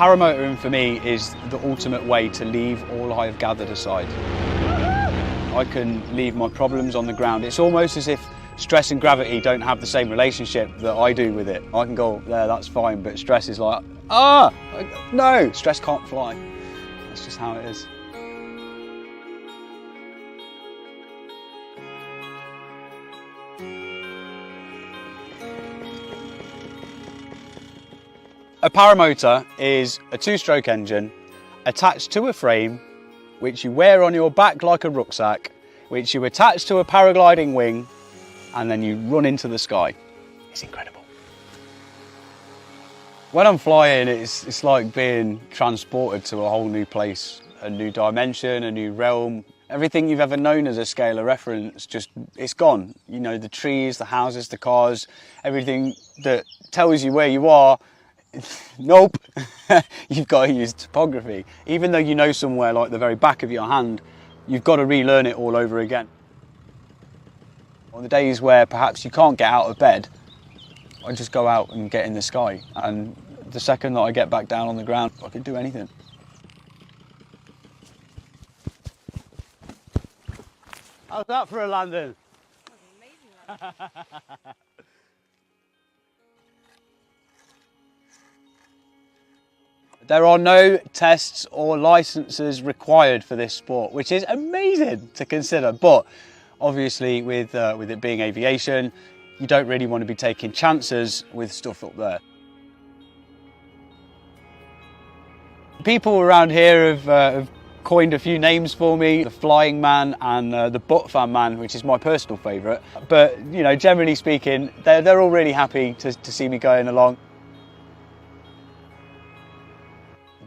Paramotoring for me is the ultimate way to leave all I have gathered aside. I can leave my problems on the ground. It's almost as if stress and gravity don't have the same relationship that I do with it. I can go there, that's fine, but stress is like, no, stress can't fly. That's just how it is. A paramotor is a two-stroke engine attached to a frame which you wear on your back like a rucksack, which you attach to a paragliding wing, and then you run into the sky. It's incredible. When I'm flying, it's like being transported to a whole new place, a new dimension, a new realm. Everything you've ever known as a scale of reference, it's gone. You know, the trees, the houses, the cars, everything that tells you where you are, nope, you've got to use topography. Even though you know somewhere like the very back of your hand, you've got to relearn it all over again. On the days where perhaps you can't get out of bed, I just go out and get in the sky, and the second that I get back down on the ground, I can do anything. How's that for a landing? That was an amazing landing. There are no tests or licenses required for this sport, which is amazing to consider. But obviously with it being aviation, you don't really want to be taking chances with stuff up there. People around here have coined a few names for me, the Flying Man and the Butt Fan Man, which is my personal favourite. But you know, generally speaking, they're all really happy to see me going along.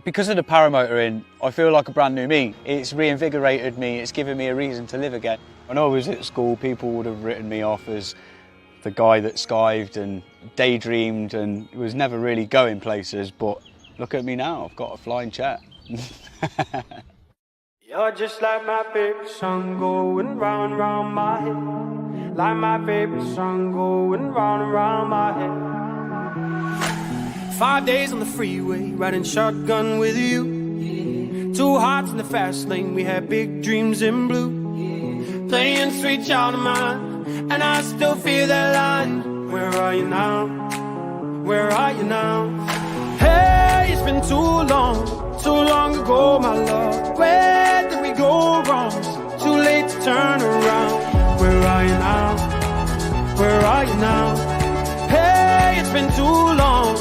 Because of the paramotoring, I feel like a brand new me. It's reinvigorated me, it's given me a reason to live again. When I was at school, people would have written me off as the guy that skived and daydreamed and was never really going places, but look at me now, I've got a flying chair. You're just like my favorite song going round and round my head. Like my favorite song going round and round my head. 5 days on the freeway, riding shotgun with you. Two hearts in the fast lane, we had big dreams in blue. Playing Sweet Child of Mine, and I still feel that line. Where are you now? Where are you now? Hey, it's been too long ago, my love. Where did we go wrong? It's too late to turn around. Where are you now? Where are you now? Hey, it's been too long.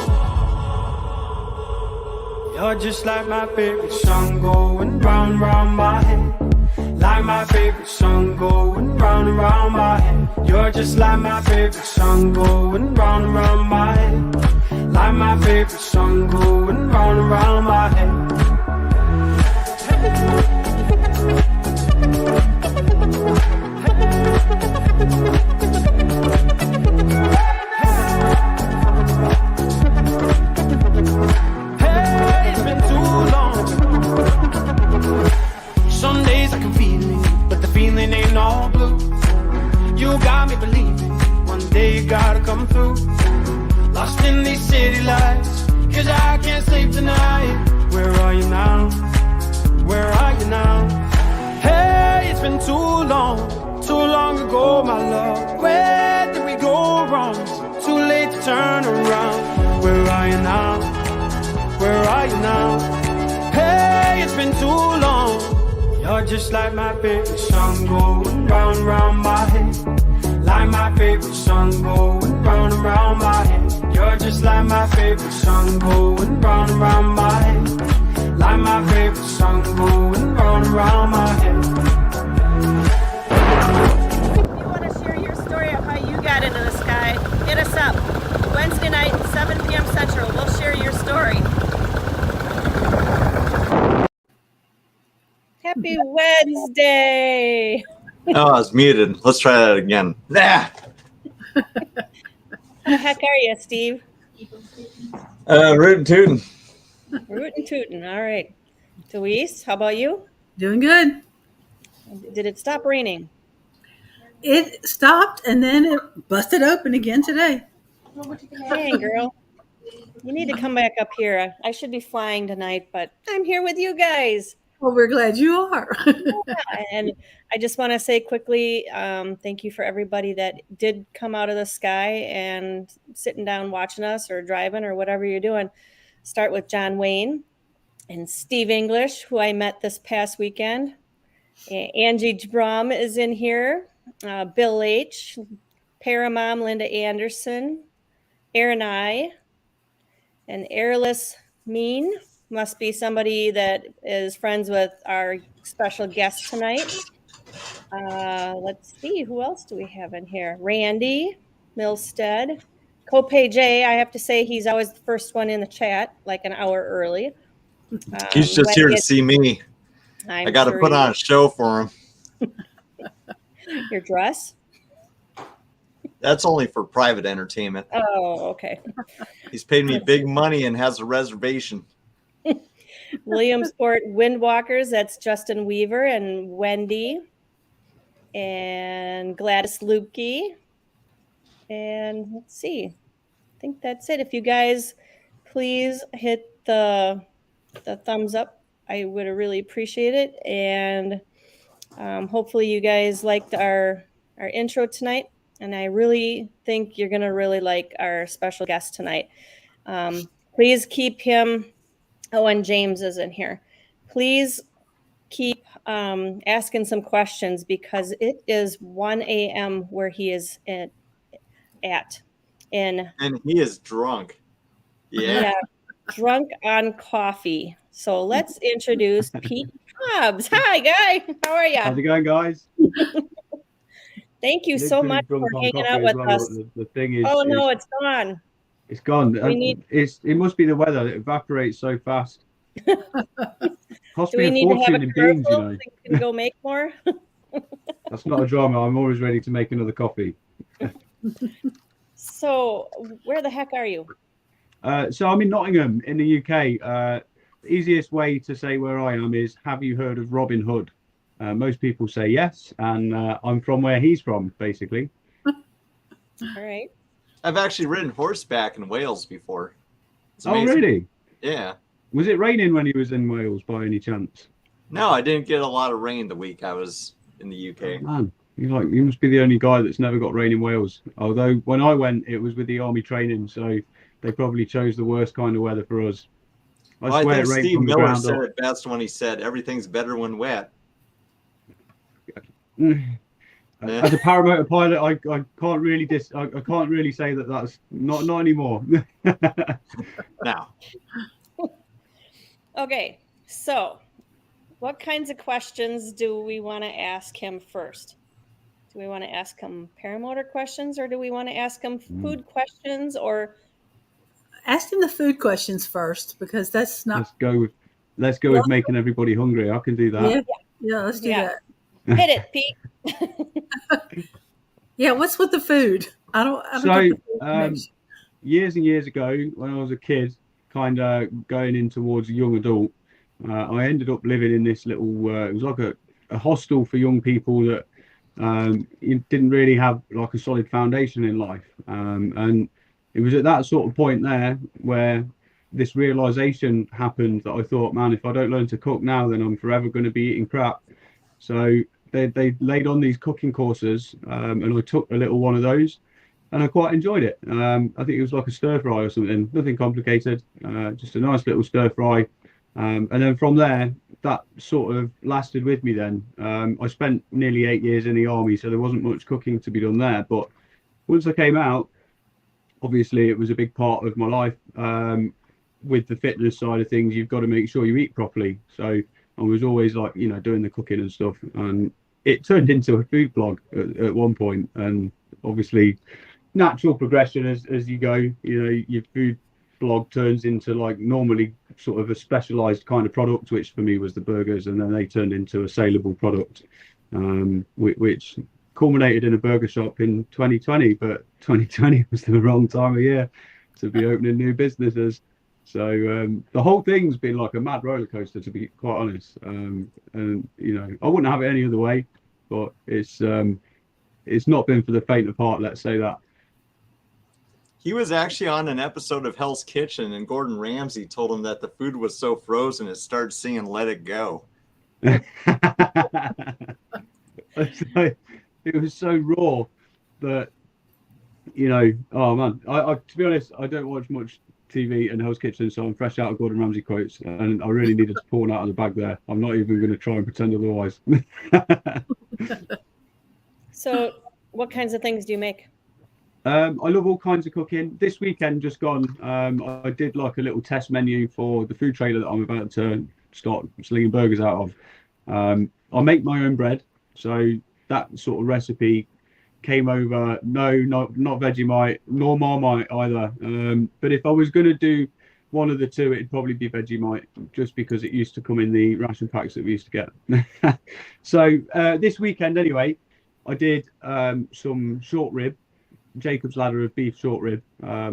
You're just like my favorite song going round and round my head. Like my favorite song going round and round my head. You're just like my favorite song going round and round my head. Like my favorite song going round and round my head. Gotta come through. Lost in these city lights, cause I can't sleep tonight. Where are you now? Where are you now? Hey, it's been too long ago, my love. Where did we go wrong? It's too late to turn around. Where are you now? Where are you now? Hey, it's been too long. You're just like my favorite song going round and round my head. Like my favorite song going round and round my head. You're just like my favorite song going round and round my head. Like my favorite song going round and round my head. If you want to share your story of how you got into the sky, hit us up. Wednesday night, 7 p.m. Central. We'll share your story. Happy Wednesday! Oh, I was muted. Let's try that again. Nah. How the heck are you, Steve? Rootin' tootin'. Rootin' tootin'. All right. Louise, how about you? Doing good. Did it stop raining? It stopped and then it busted open again today. Dang, girl. You need to come back up here. I should be flying tonight, but I'm here with you guys. Well, we're glad you are. And I just want to say quickly, thank you for everybody that did come out of the sky and sitting down watching us or driving or whatever you're doing. Start with John Wayne and Steve English, who I met this past weekend. Angie Brum is in here. Bill H., Paramom Linda Anderson, Aaron I., and Airless Mean. Must be somebody that is friends with our special guest tonight. Let's see, who else do we have in here? Randy Milstead. Copay J, I have to say he's always the first one in the chat, like an hour early. He's just here to see me. I got to put on a show for him. Your dress? That's only for private entertainment. Oh, okay. He's paid me big money and has a reservation. Williamsport Windwalkers, that's Justin Weaver and Wendy and Gladys Lukey. And let's see, I think that's it. If you guys please hit the thumbs up, I would really appreciate it. And hopefully you guys liked our intro tonight. And I really think you're going to really like our special guest tonight. Please keep him. Oh, and James is in here. Please keep asking some questions because it is 1 a.m. where he is at. And he is drunk. Yeah. Drunk on coffee. So let's introduce Pete Hobbs. Hi, Guy. How are you? How's it going, guys? Thank you so much for hanging out with us. The thing is, no, it's gone. It's gone. It must be the weather. It evaporates so fast. Cost me a fortune in beans, you know. You can go make more. That's not a drama. I'm always ready to make another coffee. So, where the heck are you? So I'm in Nottingham, in the UK. Easiest way to say where I am is, have you heard of Robin Hood? Most people say yes, and I'm from where he's from, basically. All right. I've actually ridden horseback in Wales before. Oh, really? Yeah. Was it raining when he was in Wales by any chance? No, I didn't get a lot of rain the week I was in the UK. Oh, man, you must be the only guy that's never got rain in Wales. Although when I went, it was with the army training, so they probably chose the worst kind of weather for us. I think Steve Miller said it best when he said, "Everything's better when wet." As a paramotor pilot, I can't really I can't really say that that's not anymore. Now. Okay, so what kinds of questions do we want to ask him first? Do we want to ask him paramotor questions, or do we want to ask him food questions, or Ask him the food questions first because that's not. Let's go with making everybody hungry. I can do that. Yeah, let's do that. Hit it, Pete. Yeah, what's with the food? I don't get the food years and years ago, when I was a kid, kind of going in towards young adult, I ended up living in this little. It was like a hostel for young people that didn't really have like a solid foundation in life, and it was at that sort of point there where this realization happened that I thought, man, if I don't learn to cook now, then I'm forever going to be eating crap. So they laid on these cooking courses, and I took a little one of those, and I quite enjoyed it. I think it was like a stir fry or something, nothing complicated, just a nice little stir fry. And then from there, that sort of lasted with me then. I spent nearly 8 years in the army, so there wasn't much cooking to be done there. But once I came out, obviously it was a big part of my life. With the fitness side of things, you've got to make sure you eat properly. So I was always like, doing the cooking and stuff. And it turned into a food blog at one point. And obviously natural progression as you go, your food blog turns into like normally sort of a specialized kind of product, which for me was the burgers. And then they turned into a saleable product, which culminated in a burger shop in 2020. But 2020 was the wrong time of year to be opening new businesses. So the whole thing's been like a mad roller coaster, to be quite honest. And I wouldn't have it any other way, but it's not been for the faint of heart, let's say that. He was actually on an episode of Hell's Kitchen, and Gordon Ramsay told him that the food was so frozen it started singing "Let It Go." It was so raw that, you know, oh man, I to be honest, I don't watch much TV and Hell's Kitchen, so I'm fresh out of Gordon Ramsay quotes, and I really needed to pour one out of the bag there. I'm not even going to try and pretend otherwise. So, what kinds of things do you make? I love all kinds of cooking. This weekend just gone, I did like a little test menu for the food trailer that I'm about to start slinging burgers out of. I make my own bread, so that sort of recipe came over. No, not Vegemite, nor Marmite either. But if I was going to do one of the two, it'd probably be Vegemite, just because it used to come in the ration packs that we used to get. So this weekend, anyway, I did some short rib, Jacob's ladder of beef short rib.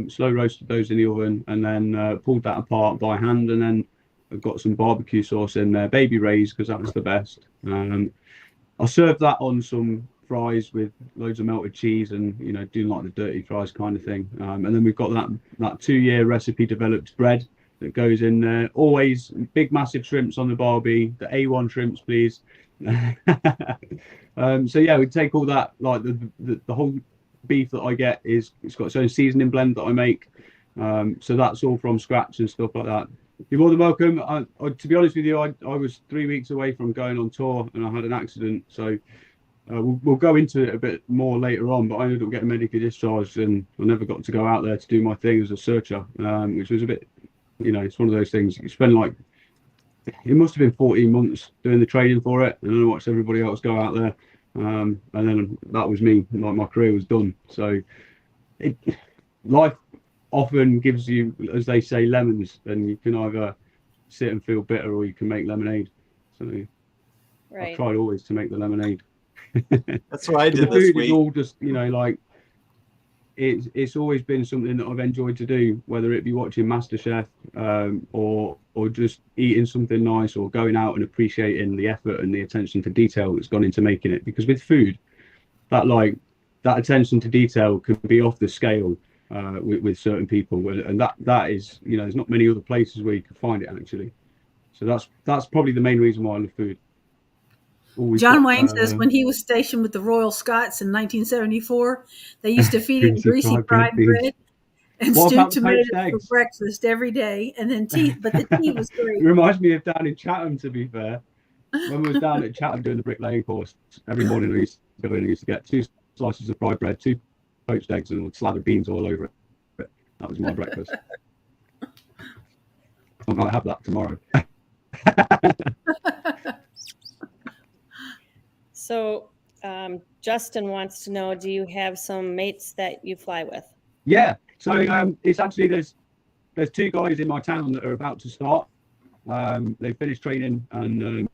Slow roasted those in the oven, and then pulled that apart by hand, and then I've got some barbecue sauce in there, Baby Ray's, because that was the best. I served that on some fries with loads of melted cheese, and, you know, doing like the dirty fries kind of thing. And then we've got that 2-year recipe developed bread that goes in there. Always big massive shrimps on the barbie, the A1 shrimps, please. So yeah, we take all that, like the whole beef that I get it's got its own seasoning blend that I make. So that's all from scratch and stuff like that. You're more than welcome. I, to be honest with you, I was 3 weeks away from going on tour, and I had an accident. So we'll go into it a bit more later on, but I ended up getting medically discharged, and I never got to go out there to do my thing as a searcher, which was a bit, you know, it's one of those things. You spend like, it must have been 14 months doing the training for it, and then I watched everybody else go out there, and then that was me. Like, my career was done. So life often gives you, as they say, lemons, and you can either sit and feel bitter, or you can make lemonade. So Right. I tried always to make the lemonade. That's what I The did this food week. is all just, you know, like, it's always been something that I've enjoyed to do, whether it be watching MasterChef, or just eating something nice, or going out and appreciating the effort and the attention to detail that's gone into making it. Because with food, that attention to detail can be off the scale with certain people, and that is, you know, there's not many other places where you can find it actually. So that's probably the main reason why I love food. John Wayne says when he was stationed with the Royal Scots in 1974, they used to feed him greasy fried bread and stewed tomatoes for breakfast every day, and then tea. But the tea was great. It reminds me of down in Chatham, to be fair. When we was down at Chatham doing the bricklaying course, every morning we used to go in and used to get 2 slices of fried bread, 2 poached eggs, and a slab of beans all over it. That was my breakfast. I might have that tomorrow. So Justin wants to know, do you have some mates that you fly with? Yeah. So it's actually, there's 2 guys in my town that are about to start. They finished training and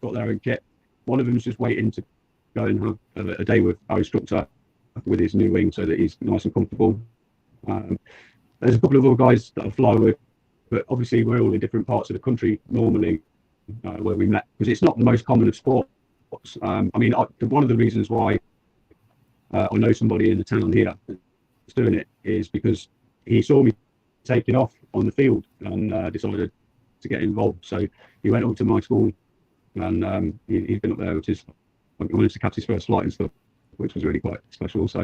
got their own kit. One of them is just waiting to go and have a day with our instructor with his new wing, so that he's nice and comfortable. There's a couple of other guys that I fly with, but obviously we're all in different parts of the country normally where we met, because it's not the most common of sports. I mean, one of the reasons why I know somebody in the town here that's doing it is because he saw me taking off on the field and decided to get involved. So he went up to my school, and he's been up there, which is, I wanted to catch his first flight and stuff, which was really quite special. So,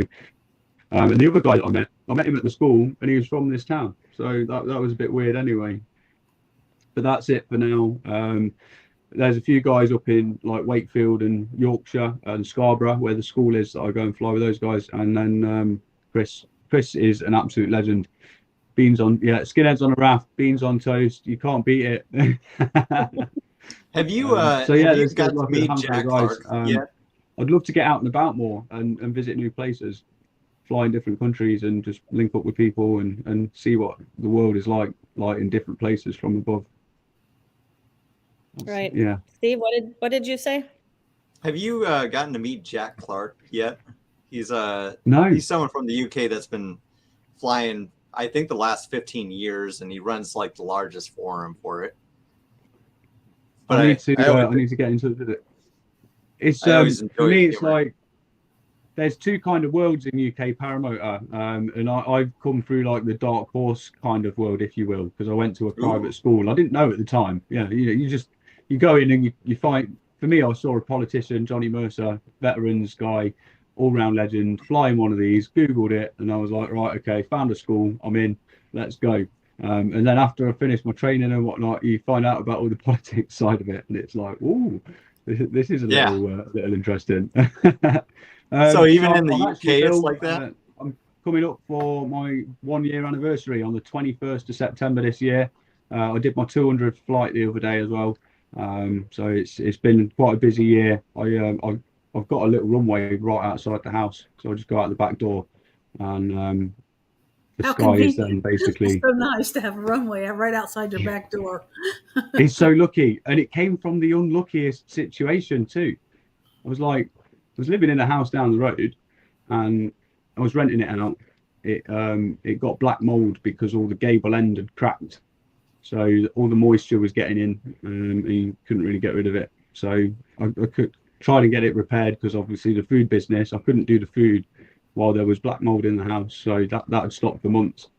and the other guy that I met him at the school, and he was from this town. So that was a bit weird anyway. But that's it for now. There's a few guys up in like Wakefield and Yorkshire and Scarborough, where the school is, that I go and fly with those guys. And then Chris is an absolute legend. Skinheads on a raft, beans on toast. You can't beat it. Have you got to meet Jack Clark yet? I'd love to get out and about more and visit new places, fly in different countries, and just link up with people and see what the world is like in different places from above. Right. Yeah. Steve, what did you say? Have you gotten to meet Jack Clark yet? He's no. He's someone from the UK that's been flying, I think, the last 15 years, and he runs like the largest forum for it. But I need to get into it. It's for me, it's like there's two kind of worlds in UK paramotor, and I've come through like the dark horse kind of world, if you will, because I went to a private school. I didn't know at the time. Yeah, you go in and you find. For me, I saw a politician, Johnny Mercer, veterans guy, all-round legend, flying one of these. Googled it, and I was like, right, okay, found a school. I'm in. Let's go. And then after I finished my training and whatnot, you find out about all the politics side of it, and it's like, ooh, this is a little interesting. So even in the UK, it's like that. I'm coming up for my 1-year anniversary on the 21st of September this year. I did my 200th flight the other day as well. So it's been quite a busy year. I've got a little runway right outside the house, so I just go out the back door, and the sky is then basically. It's so nice to have a runway right outside your back door. He's so lucky, and it came from the unluckiest situation too. I was living in a house down the road, and I was renting it out. It got black mold because all the gable end had cracked, so all the moisture was getting in, and you couldn't really get rid of it. So I could try to get it repaired, because obviously the food business, I couldn't do the food while there was black mold in the house, so that had stopped for months.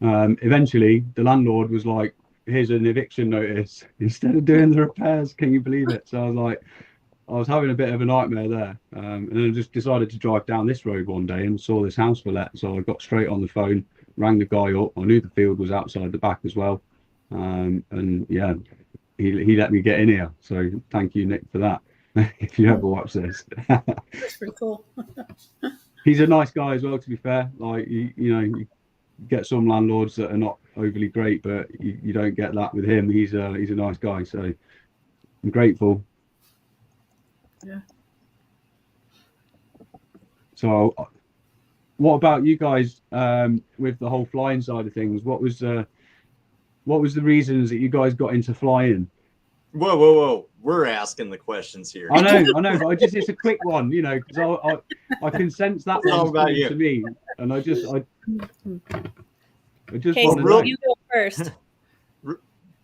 Eventually, the landlord was like, "Here's an eviction notice," instead of doing the repairs. Can you believe it? So I was having a bit of a nightmare there, and I just decided to drive down this road one day and saw this house for let. So I got straight on the phone, rang the guy up. I knew the field was outside the back as well, and yeah, he let me get in here. So thank you, Nick, for that. If you ever watch this. That's pretty cool. He's a nice guy as well, to be fair. Like, you get some landlords that are not overly great, but you don't get that with him. He's a nice guy, so I'm grateful. Yeah. So what about you guys, with the whole flying side of things? What was the reasons that you guys got into flying? Whoa. We're asking the questions here. I know, but it's a quick one, because I can sense that one's coming to me, and I just Okay, want so to know. you go first.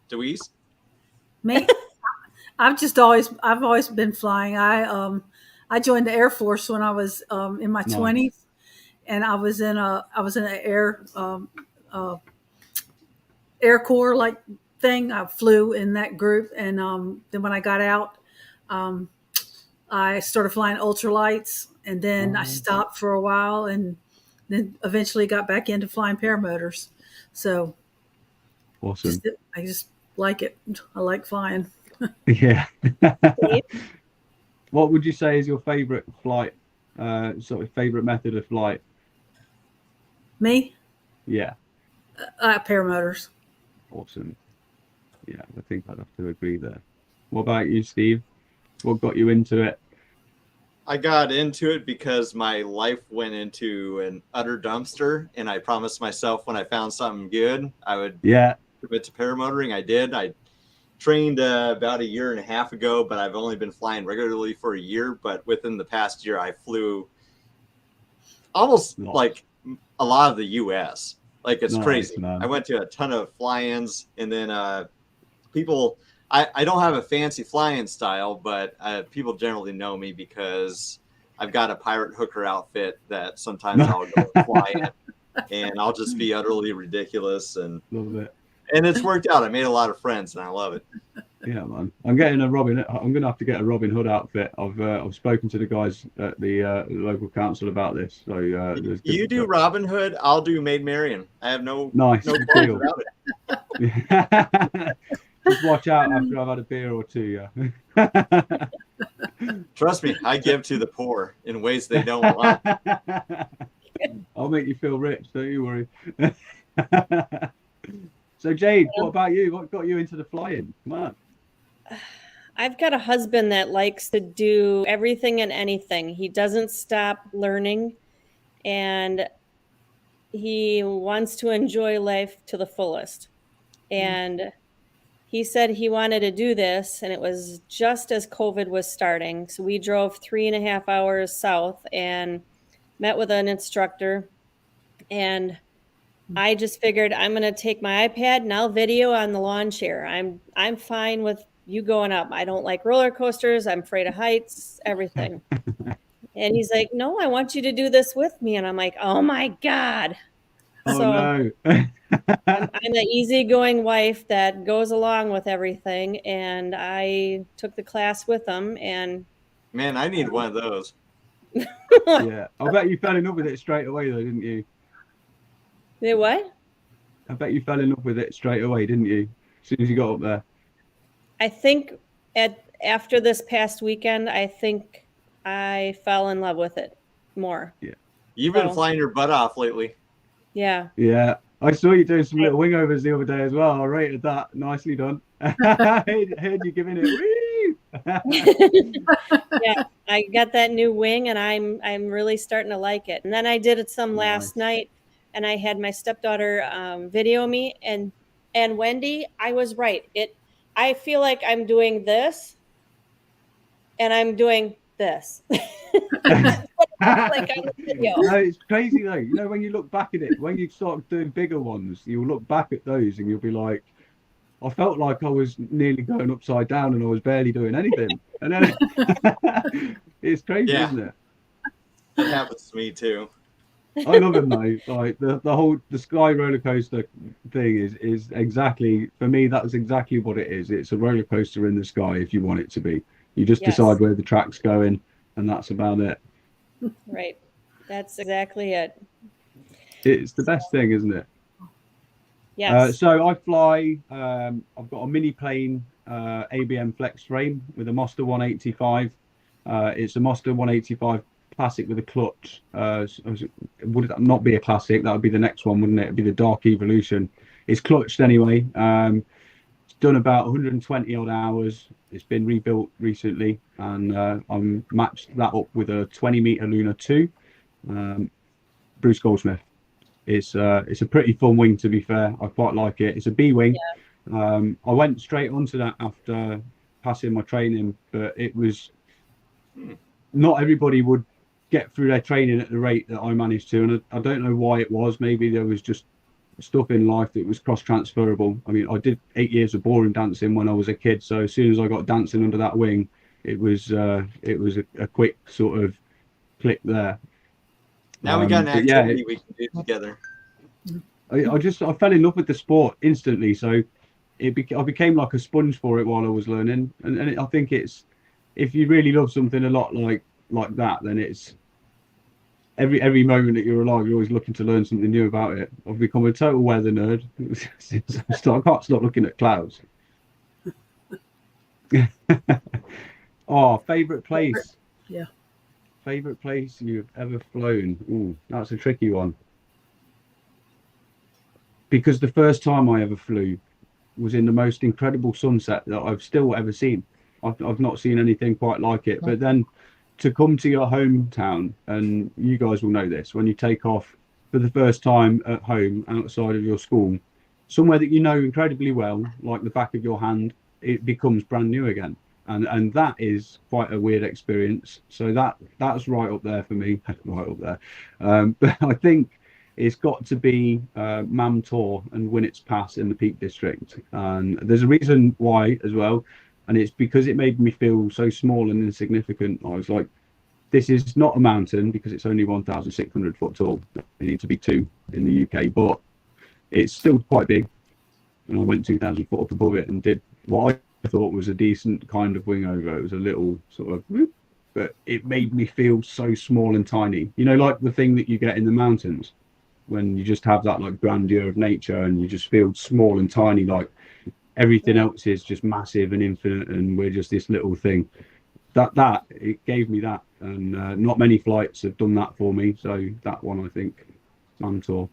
Deweese? Me, I've always been flying. I joined the Air Force when I was in my 20s, and I was in an Air Corps like thing. I flew in that group, and then when I got out, I started flying ultralights, and then I stopped for a while, and then eventually got back into flying paramotors. So Awesome. I just like it. I like flying. Yeah. What would you say is your favorite flight, sort of favorite method of flight? Me? Yeah. Paramotors. Awesome. Yeah, I think I'd have to agree there. What about you, Steve? What got you into it? I got into it because my life went into an utter dumpster, and I promised myself when I found something good, I would commit to paramotoring. I did. I trained about 1.5 years ago, but I've only been flying regularly for a year. But within the past year, I flew almost like a lot of the U.S. Like, it's crazy. Man. I went to a ton of fly-ins, and then people, I don't have a fancy fly-in style, but people generally know me because I've got a pirate hooker outfit that sometimes I'll go and fly in, and I'll just be utterly ridiculous. And love it. And it's worked out. I made a lot of friends, and I love it. Yeah, man. I'm going to have to get a Robin Hood outfit. I've spoken to the guys at the local council about this. So you do Robin Hood, I'll do Maid Marian. I have no deal about it. Just watch out after I've had a beer or two. Yeah. Trust me, I give to the poor in ways they don't want. I'll make you feel rich. Don't you worry. So Jade, what about you? What got you into the flying? Come on. I've got a husband that likes to do everything and anything. He doesn't stop learning, and he wants to enjoy life to the fullest. And he said he wanted to do this, and it was just as COVID was starting. So we drove 3.5 hours south and met with an instructor, and I just figured I'm going to take my iPad and I'll video on the lawn chair. I'm fine with you going up. I don't like roller coasters. I'm afraid of heights, everything. And he's like, no, I want you to do this with me. And I'm like, oh my God. Oh, so no. I'm the easygoing wife that goes along with everything. And I took the class with him. And man, I need one of those. Yeah. I bet you fell in love with it straight away, though, didn't you? They what? I bet you fell in love with it straight away, didn't you? As soon as you got up there. I think after this past weekend, I think I fell in love with it more. Yeah. You've been flying your butt off lately. Yeah. Yeah. I saw you doing some little wingovers the other day as well. I rated that. Nicely done. I heard you giving it. Woo! Yeah, I got that new wing, and I'm really starting to like it. And then I did it some last night, and I had my stepdaughter video me, and Wendy, I was right. I feel like I'm doing this, and I'm doing this. Like on the video. No, it's crazy though. You know, when you look back at it, when you start doing bigger ones, you'll look back at those and you'll be like, I felt like I was nearly going upside down and I was barely doing anything. And then it's crazy, isn't it? That happens to me too. I love them though. Like the sky roller coaster thing is exactly, for me, that's exactly what it is. It's a roller coaster in the sky if you want it to be. You just decide where the track's going, and that's about it. Right. That's exactly it. It's the best thing, isn't it? Yes. So I fly, I've got a mini plane ABM flex frame with a Mosta 185. It's a Mosta 185 classic with a clutch. Would it not be a classic? That would be the next one, wouldn't it? It'd be the Dark Evolution. It's clutched anyway. It's done about 120 odd hours. It's been rebuilt recently, and I'm matched that up with a 20-meter Luna 2, Bruce Goldsmith. It's a pretty fun wing, to be fair. I quite like it. It's a B wing. Yeah. I went straight onto that after passing my training, but it was not everybody would get through their training at the rate that I managed to, and I don't know why it was. Maybe there was just stuff in life that was cross transferable. I mean, I did 8 years of ballroom dancing when I was a kid, so as soon as I got dancing under that wing, it was a quick sort of click there. Now we got an activity we can do together. I fell in love with the sport instantly, so I became like a sponge for it while I was learning, and I think it's, if you really love something a lot like that, then it's every moment that you're alive, you're always looking to learn something new about it. I've become a total weather nerd. I can't stop looking at clouds. Oh, favorite place. Yeah. Favorite place you've ever flown? Ooh, that's a tricky one. Because the first time I ever flew was in the most incredible sunset that I've still ever seen. I've not seen anything quite like it. But then to come to your hometown, and you guys will know this, when you take off for the first time at home outside of your school, somewhere that you know incredibly well, like the back of your hand, it becomes brand new again. And that is quite a weird experience. So that's right up there for me, right up there. But I think it's got to be Mam Tor and Winnets Pass in the Peak District. And there's a reason why as well. And it's because it made me feel so small and insignificant. I was like, this is not a mountain because it's only 1,600 foot tall. There need to be 2 in the UK, but it's still quite big. And I went 2,000 foot up above it and did what I thought was a decent kind of wing over. It was a little sort of whoop, but it made me feel so small and tiny. You know, like the thing that you get in the mountains when you just have that like grandeur of nature and you just feel small and tiny, like everything else is just massive and infinite and we're just this little thing. That it gave me that, and not many flights have done that for me. So that one, I think, Mam Tor.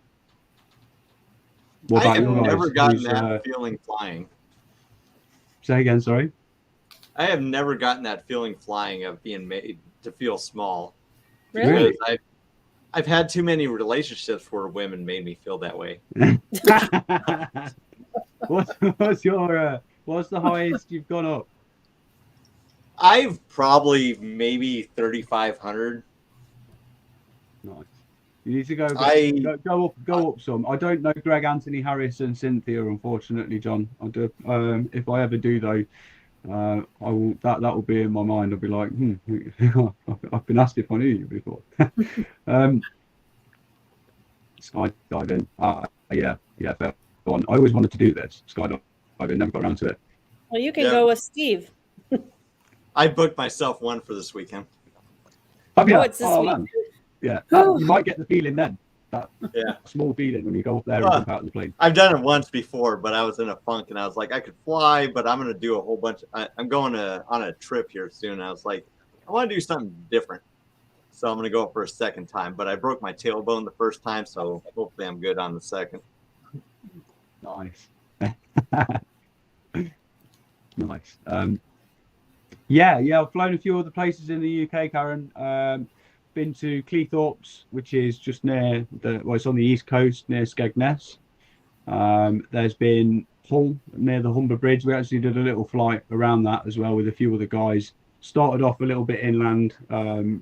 I have never gotten that feeling flying. Say again, sorry. I have never gotten that feeling flying of being made to feel small. Really? I've had too many relationships where women made me feel that way. What's the highest you've gone up? I've probably maybe 3,500. Nice. You need to go up some. I don't know Greg Anthony Harris and Cynthia, unfortunately, John. I do. If I ever do though, I will that will be in my mind. I'll be like, I've been asked if I knew you before. Skydiving. Yeah, fair one. I always wanted to do this skydiving. Never got around to it. Well, you can go with Steve. I booked myself one for this weekend. It's this week. Man. Yeah, you might get the feeling then. That Yeah. small feeling when you go up there and jump out of the plane. I've done it once before, but I was in a funk and I was like, I could fly, but I'm going to do a whole bunch. I'm going on a trip here soon. I was like, I want to do something different. So I'm going to go for a second time, but I broke my tailbone the first time. So hopefully I'm good on the second. Nice. Nice. Yeah, I've flown a few other places in the UK, Karen. Been to Cleethorpes, which is just near it's on the east coast near Skegness. There's been Hull near the Humber Bridge. We actually did a little flight around that as well with a few other guys. Started off a little bit inland,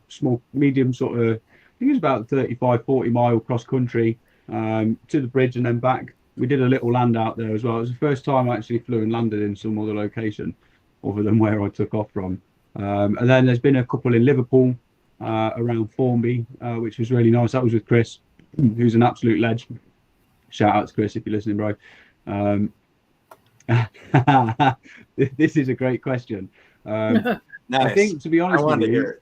small, medium sort of, I think it's about 35-40 mile cross country to the bridge and then back. We did a little land out there as well. It was the first time I actually flew and landed in some other location other than where I took off from. And then there's been a couple in Liverpool, around Formby, which was really nice. That was with Chris, who's an absolute legend. Shout out to Chris if you're listening, bro. This is a great question. Nice. I think, to be honest with you,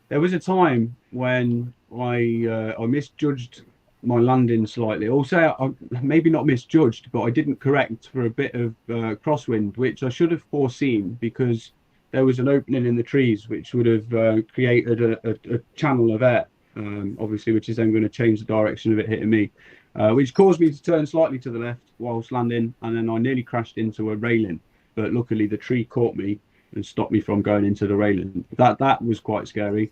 there was a time when I misjudged my landing slightly. Also, maybe not misjudged, but I didn't correct for a bit of crosswind, which I should have foreseen because there was an opening in the trees which would have created a channel of air, obviously, which is then going to change the direction of it hitting me, which caused me to turn slightly to the left whilst landing, and then I nearly crashed into a railing, but luckily the tree caught me and stopped me from going into the railing. That was quite scary.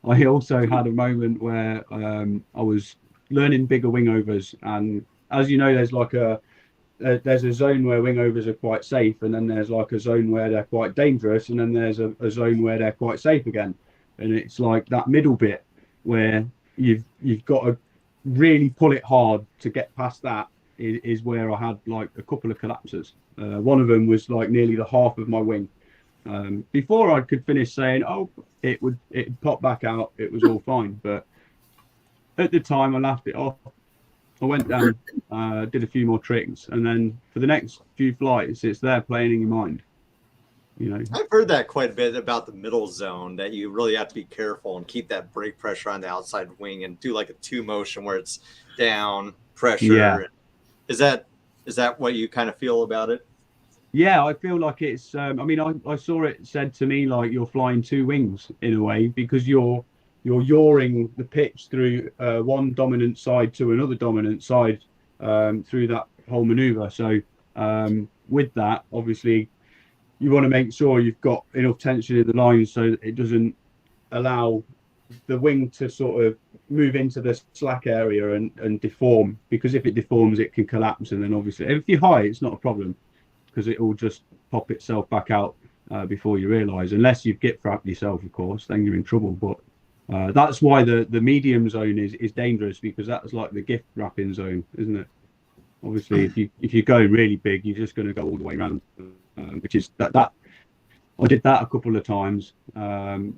I also had a moment where I was learning bigger wingovers, and as you know, there's a zone where wingovers are quite safe, and then there's like a zone where they're quite dangerous, and then there's a zone where they're quite safe again. And it's like that middle bit where you've got to really pull it hard to get past that is where I had like a couple of collapses. One of them was like nearly the half of my wing. Before I could finish saying, it'd pop back out, it was all fine. But at the time I laughed it off. I went down, did a few more tricks, and then for the next few flights, it's there playing in your mind. You know, I've heard that quite a bit about the middle zone, that you really have to be careful and keep that brake pressure on the outside wing and do like a 2 motion where it's down pressure. Yeah. Is that what you kind of feel about it? Yeah, I feel like it's. I mean, I saw it said to me like you're flying 2 wings in a way, because you're yawing the pitch through one dominant side to another dominant side through that whole maneuver. So with that, obviously, you want to make sure you've got enough tension in the line so that it doesn't allow the wing to sort of move into the slack area and deform, because if it deforms, it can collapse. And then obviously, if you're high, it's not a problem because it will just pop itself back out before you realise, unless you've gift wrapped yourself, of course, then you're in trouble. But that's why the medium zone is dangerous, because that's like the gift wrapping zone, isn't it? Obviously, if you're going really big, you're just going to go all the way around, which is that I did that a couple of times,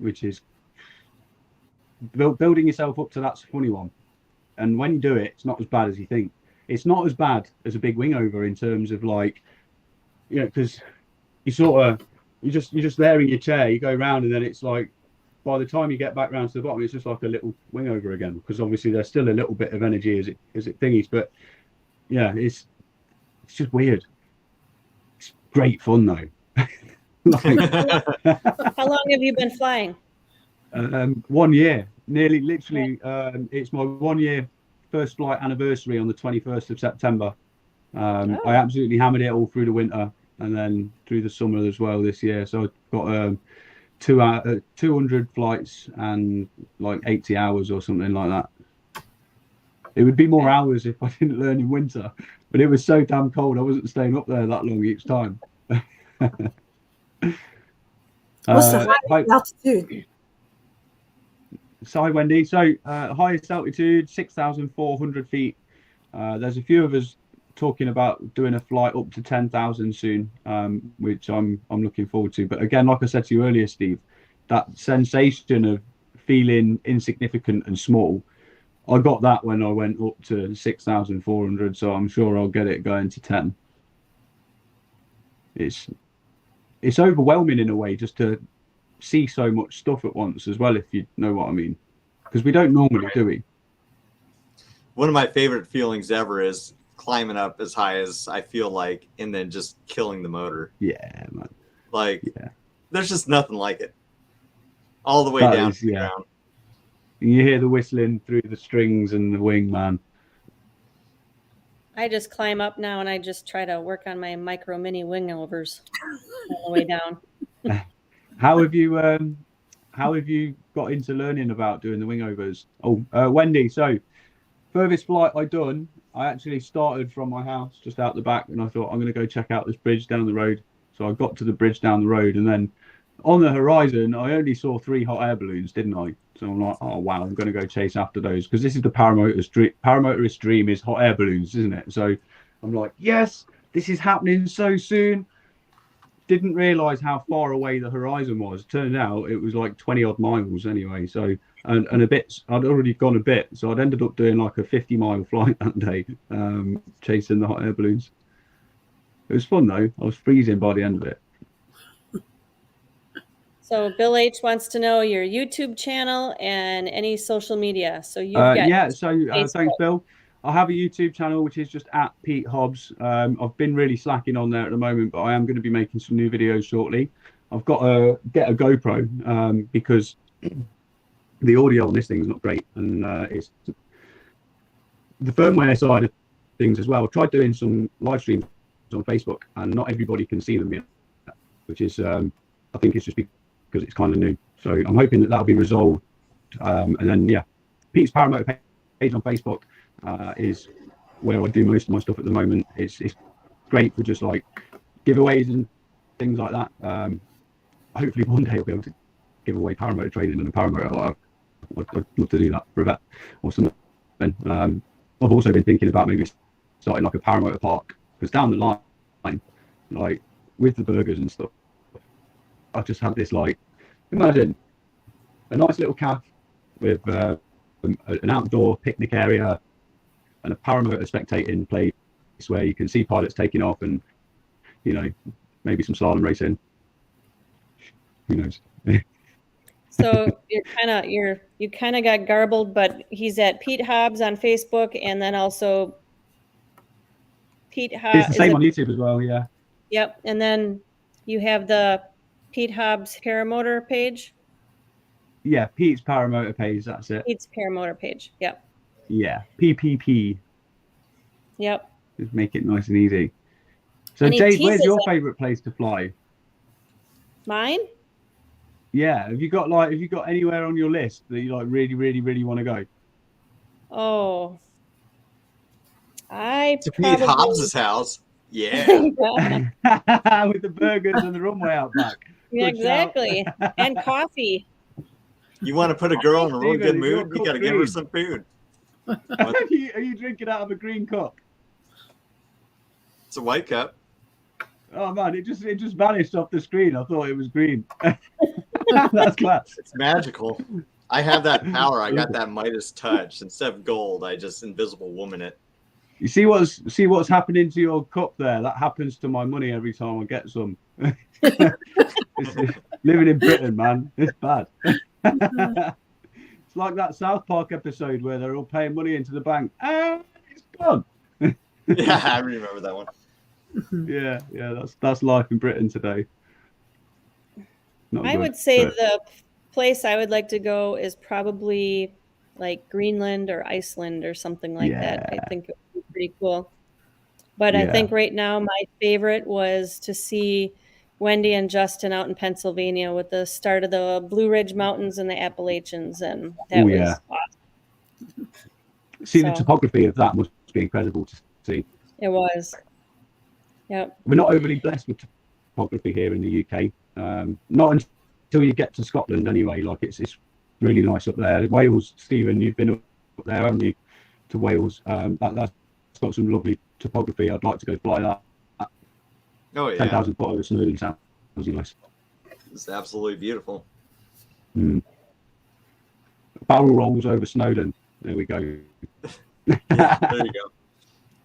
which is building yourself up to that's a funny one. And when you do it, it's not as bad as you think. It's not as bad as a big wing over in terms of like, you know, because you're just there in your chair, you go around, and then it's like, by the time you get back round to the bottom, it's just like a little wing over again, because obviously there's still a little bit of energy as it thingies. But yeah, it's just weird. It's great fun though. How long have you been flying? 1 year, nearly, literally. It's my 1 year first flight anniversary on the 21st of September. I absolutely hammered it all through the winter and then through the summer as well this year. So I've got 200 flights and like 80 hours or something like that. It would be more hours if I didn't learn in winter, but it was so damn cold I wasn't staying up there that long each time. What's the highest altitude? Hi, Wendy. So highest altitude, 6,400 feet. There's a few of us talking about doing a flight up to 10,000 soon, which I'm looking forward to. But again, like I said to you earlier, Steve, that sensation of feeling insignificant and small, I got that when I went up to 6,400. So I'm sure I'll get it going to 10. It's overwhelming in a way just to see so much stuff at once as well, if you know what I mean, because we don't normally, do we? One of my favorite feelings ever is climbing up as high as I feel like, and then just killing the motor. Yeah, man. Like, there's just nothing like it. All the way down to the ground. You hear the whistling through the strings and the wing, man. I just climb up now and I just try to work on my micro mini wing overs all the way down. How have you got into learning about doing the wing overs? Wendy, so furthest flight I done, I actually started from my house just out the back, and I thought I'm going to go check out this bridge down the road. So I got to the bridge down the road, and then on the horizon I only saw 3 hot air balloons, didn't I? So I'm like, oh wow, I'm going to go chase after those, because this is the paramotorist dream is hot air balloons, isn't it? So I'm like, yes, this is happening so soon. Didn't realize how far away the horizon was. Turned out it was like 20 odd miles anyway. So and a bit, I'd already gone a bit, so I'd ended up doing like a 50-mile flight that day, chasing the hot air balloons. It was fun though. I was freezing by the end of it. So Bill H wants to know your YouTube channel and any social media. So you've got thanks, Bill. I have a YouTube channel which is just at Pete Hobbs. I've been really slacking on there at the moment, but I am going to be making some new videos shortly. I've got to get a GoPro because the audio on this thing is not great, and it's the firmware side of things as well. I've tried doing some live streams on Facebook, and not everybody can see them yet, which is I think it's just because it's kind of new. So I'm hoping that that'll be resolved, and then Pete's Paramotor page on Facebook is where I do most of my stuff at the moment. It's great for just like giveaways and things like that. Hopefully one day I'll be able to give away paramotor training and a paramotor. I'd love to do that for a vet or something. I've also been thinking about maybe starting like a paramotor park, because down the line, like with the burgers and stuff, I've just had this, like, imagine a nice little cafe with an outdoor picnic area and a paramotor spectating place where you can see pilots taking off, and maybe some slalom racing. Who knows? So you kind of got garbled, but he's at Pete Hobbs on Facebook, and then also Pete Hobbs. It's the same on YouTube as well, yeah. Yep, and then you have the Pete Hobbs Paramotor page. Yeah, Pete's Paramotor page. That's it. Pete's Paramotor page. Yep. Yeah, PPP. Yep. Just make it nice and easy. So, Jade, where's your favorite place to fly? Mine? Yeah. Have you got anywhere on your list that you like really, really, really want to go? Oh, to Pete Hobbs's house. Yeah. With the burgers and the runway out back. Yeah, exactly. And coffee. You want to put a girl in a real good mood? You got to give her some food. Are you drinking out of a green cup? It's a white cup. Oh man, it just vanished off the screen. I thought it was green. That's class. It's magical. I have that power. I got that Midas touch. Instead of gold, I just invisible woman it. You see what's happening to your cup there? That happens to my money every time I get some. Living in Britain, man, it's bad. It's like that South Park episode where they're all paying money into the bank. It's gone. Yeah, I remember that one. Yeah, that's life in Britain today. I would say the place I would like to go is probably like Greenland or Iceland or something like that. I think it would be pretty cool. But I think right now my favorite was to see Wendy and Justin out in Pennsylvania with the start of the Blue Ridge Mountains and the Appalachians, and that was awesome. See, the topography of that must be incredible to see. It was. Yep. We're not overly blessed with topography here in the UK. Not until you get to Scotland, anyway. Like it's really nice up there. Wales, Stephen, you've been up there, haven't you? To Wales. That's got some lovely topography. I'd like to go fly that. Oh yeah, 10,000 foot over Snowdon sounds nice. It's absolutely beautiful. Barrel rolls over Snowdon. There we go. Yeah, there you go.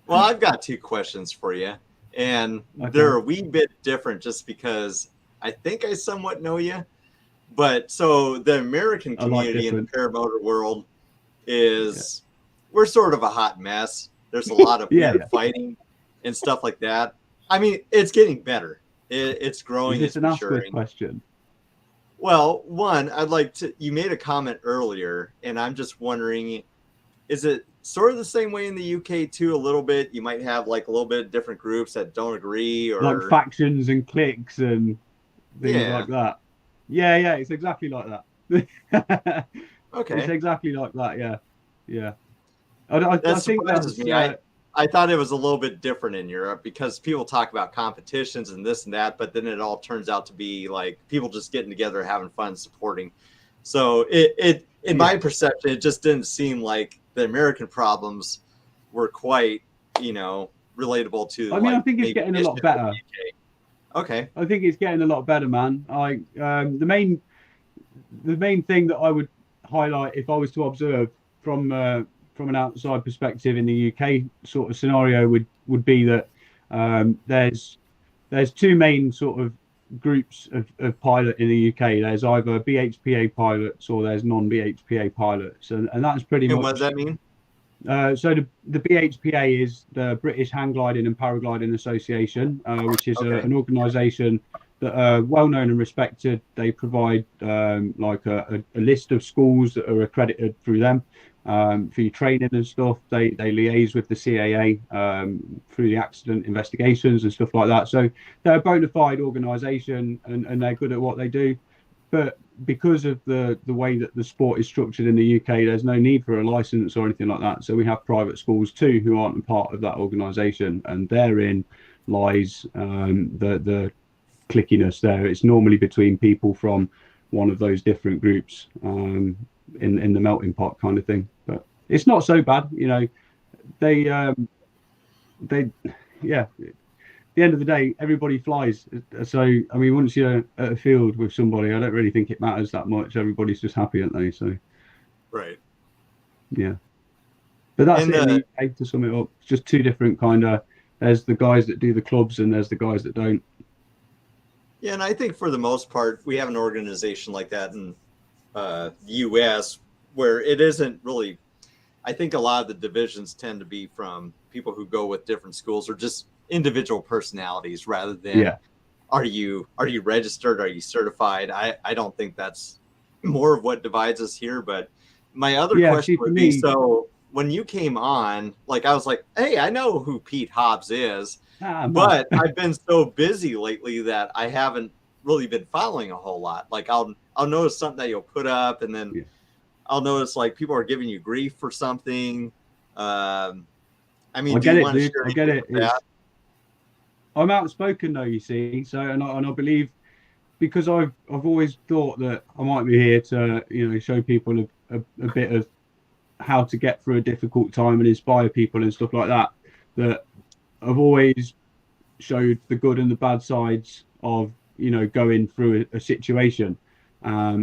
Well, I've got 2 questions for you, and they're a wee bit different just because I think I somewhat know you. But so the American community in the paramotor world is, we're sort of a hot mess. There's a lot of fighting and stuff like that. I mean, it's getting better. It's growing. It's an ask question. Well, one, I'd like to, you made a comment earlier, and I'm just wondering, is it sort of the same way in the UK too, a little bit? You might have like a little bit different groups that don't agree, or like factions and cliques and things like that. Yeah, it's exactly like that. Okay. It's exactly like that, yeah. I think that's me. I thought it was a little bit different in Europe because people talk about competitions and this and that, but then it all turns out to be like people just getting together, having fun, supporting. So it in my perception, it just didn't seem like the American problems were quite, relatable to. I mean, I think it's getting a lot better. Okay. I think it's getting a lot better, man. The main thing that I would highlight if I was to observe from an outside perspective in the UK sort of scenario would be that there's 2 main sort of groups of pilot in the UK. There's either BHPA pilots or there's non-BHPA pilots, and that's pretty much. And what does that mean? So the BHPA is the British Hang Gliding and Paragliding Association, which is an organisation that are well known and respected. They provide like a list of schools that are accredited through them for your training and stuff. They liaise with the CAA through the accident investigations and stuff like that. So they're a bona fide organisation and they're good at what they do. But because of the way that the sport is structured in the UK, there's no need for a license or anything like that. So we have private schools too who aren't a part of that organisation, and therein lies the clickiness there. It's normally between people from one of those different groups in the melting pot kind of thing. But it's not so bad, they at the end of the day, everybody flies. So, I mean, once you're at a field with somebody, I don't really think it matters that much. Everybody's just happy, aren't they? So, right. Yeah. But that's it. To sum it up, it's just 2 different there's the guys that do the clubs and there's the guys that don't. Yeah, and I think for the most part, we have an organization like that in the U.S. where it isn't really. I think a lot of the divisions tend to be from people who go with different schools or just individual personalities rather than are you registered, are you certified. I don't think that's more of what divides us here. But my other question would be, so when you came on, like I was like, hey, I know who Pete Hobbs is, but I've been so busy lately that I haven't really been following a whole lot. Like I'll notice something that you'll put up, and then I'll notice like people are giving you grief for something. I mean, I get it, dude. I get it. I'm outspoken though, you see. So, and I believe because I've always thought that I might be here to, show people a bit of how to get through a difficult time and inspire people and stuff like that. That I've always showed the good and the bad sides of, going through a situation.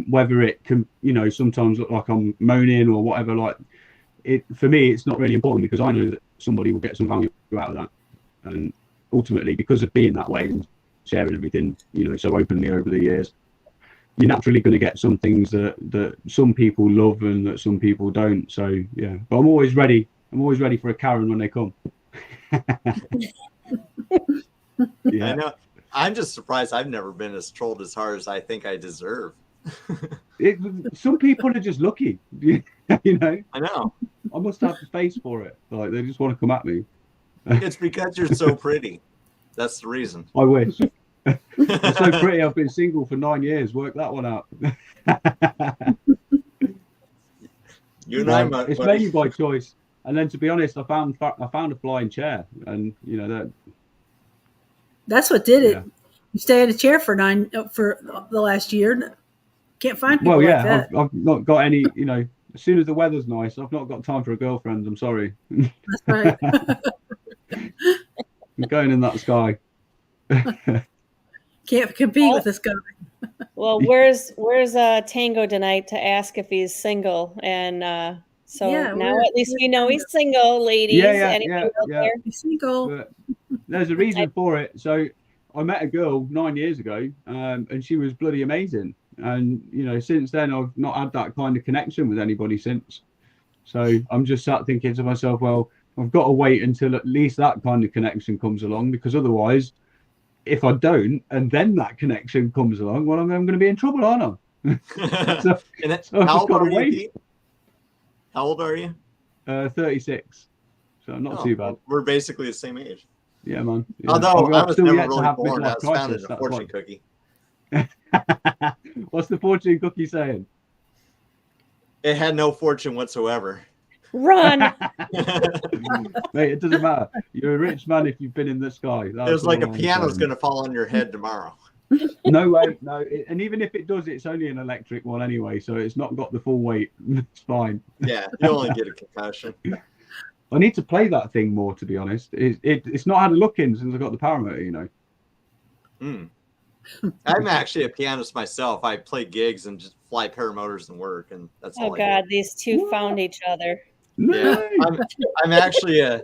Whether it can, sometimes look like I'm moaning or whatever. Like it for me, it's not really important because I know that somebody will get some value out of that. And ultimately, because of being that way and sharing everything, so openly over the years, you're naturally going to get some things that some people love and that some people don't. So yeah, but I'm always ready for a Karen when they come. I know. I'm just surprised I've never been as trolled as hard as I think I deserve. Some people are just lucky, I know. I must have the face for it. Like they just want to come at me. It's because you're so pretty. That's the reason. I wish. I'm so pretty. I've been single for 9 years. Work that one out. It's mainly by choice. And then, to be honest, I found a flying chair, and that's what did it. Yeah. You stay in a chair for the last year. Can't find people like that. I've not got any. As soon as the weather's nice, I've not got time for a girlfriend. I'm sorry. That's right. going in that sky. Can't compete with this guy. Well, where's Tango tonight to ask if he's single? And now at least we know he's single, ladies. Yeah. There? He's single. But there's a reason for it. So I met a girl 9 years ago, and she was bloody amazing. And since then I've not had that kind of connection with anybody since. So I'm just sat thinking to myself, well, I've got to wait until at least that kind of connection comes along, because otherwise, if I don't, and then that connection comes along, well, I'm going to be in trouble, aren't I? so how old are you, Pete? How old are you? 36. So not too bad. We're basically the same age. Yeah, man. Yeah. Although I was never really born, I was found in a fortune cookie. What's the fortune cookie saying? It had no fortune whatsoever. Run! Mate, it doesn't matter. You're a rich man if you've been in the sky. It was like a piano's going to fall on your head tomorrow. No way, no. And even if it does, it's only an electric one anyway, so it's not got the full weight. It's fine. Yeah, you only get a concussion. I need to play that thing more, to be honest. It's not had a look in since I got the paramotor, I'm actually a pianist myself. I play gigs and just fly paramotors and work, and that's all. Oh God, these two found each other. Yeah, I'm actually I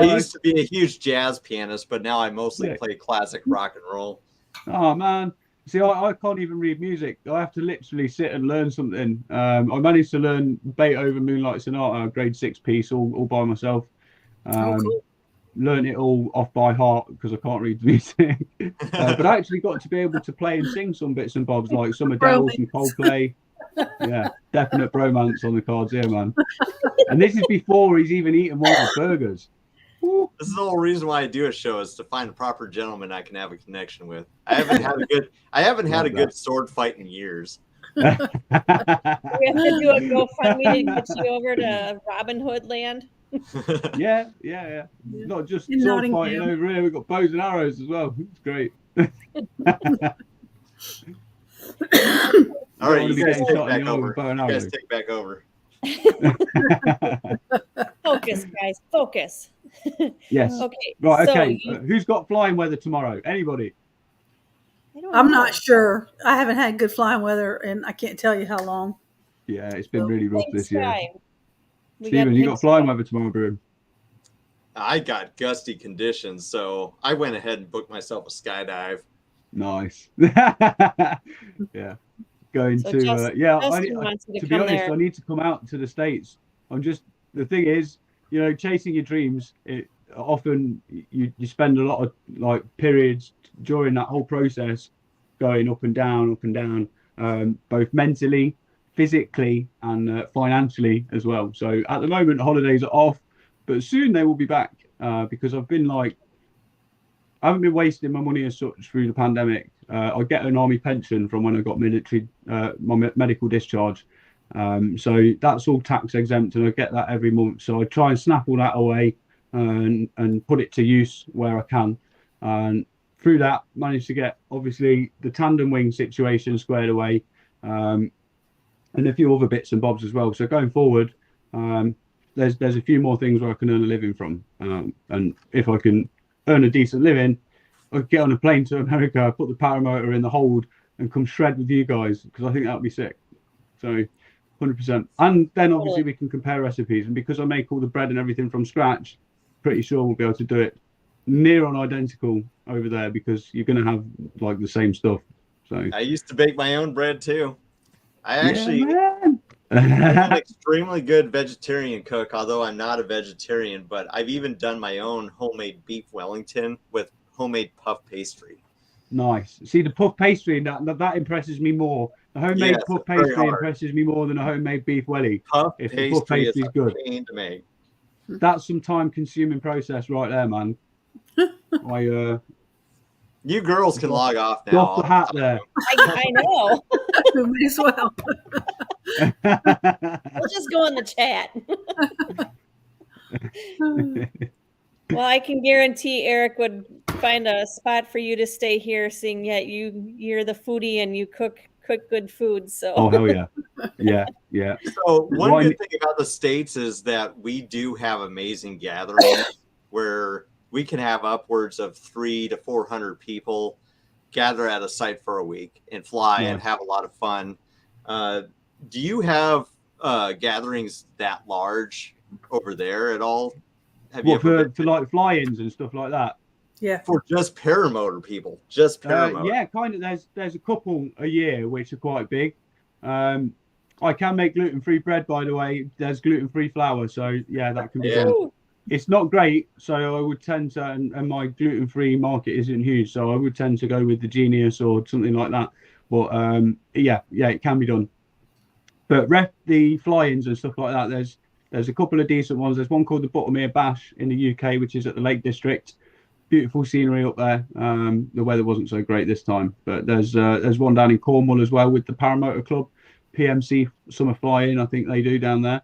used to be a huge jazz pianist, but now I mostly play classic rock and roll. Oh man, see, I can't even read music. I have to literally sit and learn something. I managed to learn Beethoven Moonlight Sonata, grade 6 piece, all by myself. Cool. Learned it all off by heart because I can't read music. But I actually got to be able to play and sing some bits and bobs, like some Adele, some Coldplay. Yeah, definite bromance on the cards here, man. And this is before he's even eaten one of the burgers. This is the whole reason why I do a show, is to find a proper gentleman I can have a connection with. I haven't had a good sword fight in years. We have to do a GoFundMe to get you over to Robin Hood land. Yeah. Not just sword fighting over here. We've got bows and arrows as well. It's great. All right, you guys take back over. Focus, guys. Focus. Yes. Okay. Right. Okay. Who's got flying weather tomorrow? Anybody? I'm not sure. I haven't had good flying weather, and I can't tell you how long. Yeah, it's been really rough this year. Steven, Stephen, you got flying weather tomorrow, bro? I got gusty conditions, so I went ahead and booked myself a skydive. Nice. Yeah. Going to be honest, I need to come out to the States. The thing is, chasing your dreams, often you spend a lot of periods during that whole process going up and down, both mentally, physically, and financially as well. So at the moment, holidays are off, but soon they will be back, because I haven't been wasting my money as such through the pandemic. I get an army pension from when I got military, my medical discharge. So that's all tax exempt, and I get that every month. So I try and snap all that away and put it to use where I can. And through that, managed to get obviously the tandem wing situation squared away, and a few other bits and bobs as well. So going forward, there's a few more things where I can earn a living from, and if I can earn a decent living, I could get on a plane to America, put the paramotor in the hold, and come shred with you guys, because I think that would be sick. So 100%. And then obviously we can compare recipes, and because I make all the bread and everything from scratch, pretty sure we'll be able to do it near on identical over there, because you're going to have the same stuff. So I used to bake my own bread too. I'm an extremely good vegetarian cook, although I'm not a vegetarian, but I've even done my own homemade beef Wellington with homemade puff pastry. Nice. See, the puff pastry, that impresses me more. The homemade puff pastry impresses me more than a homemade beef welly. Puff pastry is good. Pain to make. That's some time-consuming process right there, man. You girls can log off now. Off the hat there. I know. Might as well. We'll just go in the chat. Well, I can guarantee Eric would find a spot for you to stay here, seeing you're the foodie and you cook good food. So. Oh hell yeah, yeah. So one good thing about the States is that we do have amazing gatherings. where we can have upwards of 300 to 400 people gather at a site for a week and fly and have a lot of fun. Do you have gatherings that large over there at all? Have you for like fly-ins and stuff like that? Yeah. For just paramotor people, just paramotor. Yeah, kind of. There's a couple a year which are quite big. I can make gluten-free bread, by the way. There's gluten-free flour, so yeah, that can be done. It's not great, so I would tend to, and my gluten-free market isn't huge, so I would tend to go with the Genius or something like that. But yeah, it can be done. But the fly-ins and stuff like that, there's a couple of decent ones. There's one called the Buttermere Bash in the UK, which is at the Lake District. Beautiful scenery up there. The weather wasn't so great this time, but there's one down in Cornwall as well with the Paramotor Club, PMC Summer Fly-In. I think they do down there.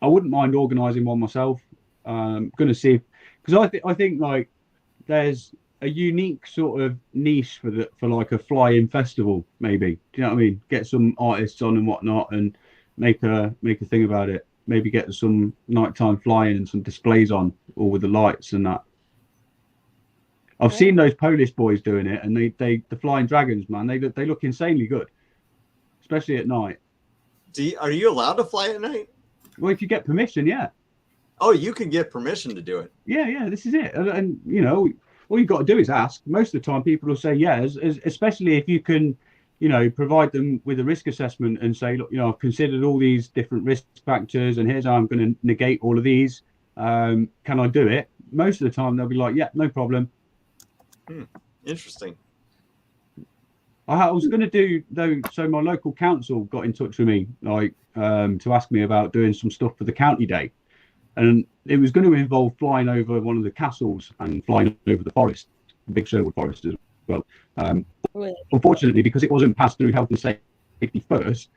I wouldn't mind organising one myself. Going to see, because I think like there's a unique sort of niche for like a fly-in festival. Maybe, do you know what I mean? Get some artists on and whatnot, and make a thing about it. Maybe get some nighttime flying and some displays on, all with the lights and that. I've seen those Polish boys doing it, and the Flying Dragons, man, they look insanely good, especially at night. Are you allowed to fly at night? Well, if you get permission, yeah. Oh, you can get permission to do it. Yeah, this is it. And you know, all you've got to do is ask. Most of the time, people will say yes, especially if you can, you know, provide them with a risk assessment and say, look, you know, I've considered all these different risk factors, and here's how I'm going to negate all of these. Can I do it? Most of the time, they'll be like, yeah, no problem. Interesting. I was going to do though. So my local council got in touch with me, like, to ask me about doing some stuff for the county day, and it was going to involve flying over one of the castles and flying over the forest, the big Sherwood Forest as well. Unfortunately, because it wasn't passed through health and safety first,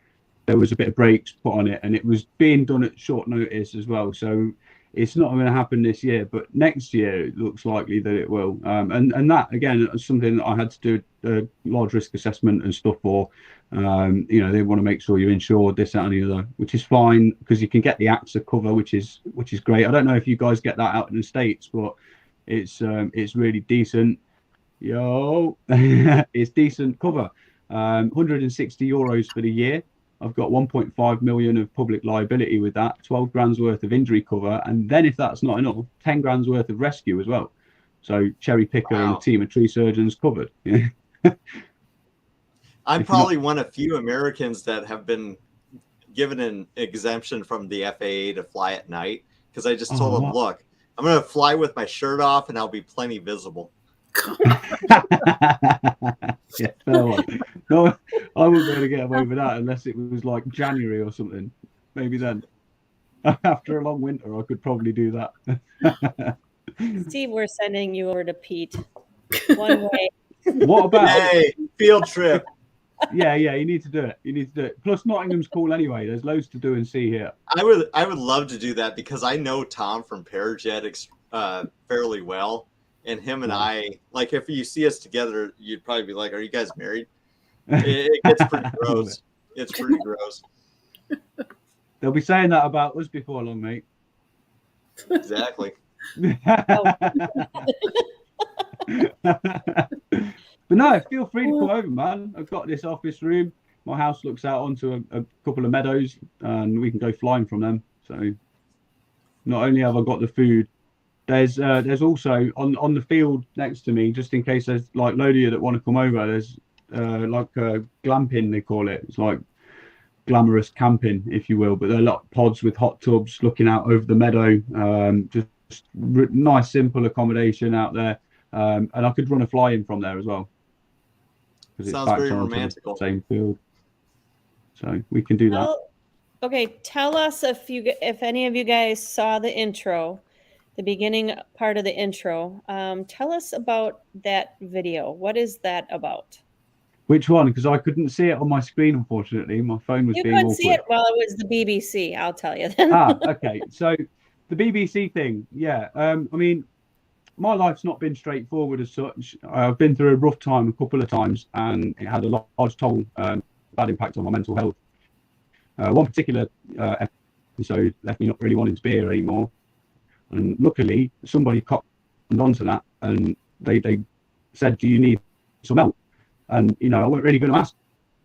there was a bit of brakes put on it, and it was being done at short notice as well. So it's not going to happen this year, but next year it looks likely that it will. And that again is something that I had to do a large risk assessment and stuff for. You know, they want to make sure you're insured, this, that, and the other, which is fine because you can get the AXA cover, which is great. I don't know if you guys get that out in the States, but it's really decent. It's decent cover. 160 euros for the year. I've got 1.5 million of public liability with that, 12 grand's worth of injury cover, and then if that's not enough, 10 grand's worth of rescue as well. So Cherry Picker and a team of tree surgeons covered. I'm probably one of few Americans that have been given an exemption from the FAA to fly at night, because I just told them, look, I'm going to fly with my shirt off and I'll be plenty visible. Yeah, fair one. No, I wouldn't be able to get them over that unless it was like January or something. Maybe then. After a long winter, I could probably do that. Steve, we're sending you over to Pete. One way. What about field trip? Yeah, you need to do it. Plus, Nottingham's cool anyway. There's loads to do and see here. I would love to do that because I know Tom from Parajet fairly well. And him and I, like, if you see us together, you'd probably be like, are you guys married? It gets pretty gross. It's pretty gross. They'll be saying that about us before long, mate. Exactly. But no, feel free to come over, man. I've got this office room. My house looks out onto a couple of meadows, and we can go flying from them. So not only have I got the food, there's also on the field next to me, just in case there's like load of you that want to come over, there's like a glamping, they call it. It's like glamorous camping, if you will, but they're like pods with hot tubs looking out over the meadow. Just nice, simple accommodation out there. And I could run a fly-in from there as well. Sounds very romantic. Same field. So we can do that. Okay, tell us if any of you guys saw the intro. The beginning part of the intro. Tell us about that video. What is that about? Which one? Because I couldn't see it on my screen, unfortunately. My phone was being awkward. You couldn't see it while it was the BBC, I'll tell you then. Okay. So the BBC thing, yeah. I mean, my life's not been straightforward as such. I've been through a rough time a couple of times, and it had a large toll, bad impact on my mental health. One particular episode left me not really wanting to be here anymore. And luckily, somebody caught onto that, and they said, "Do you need some help?" And I wasn't really going to ask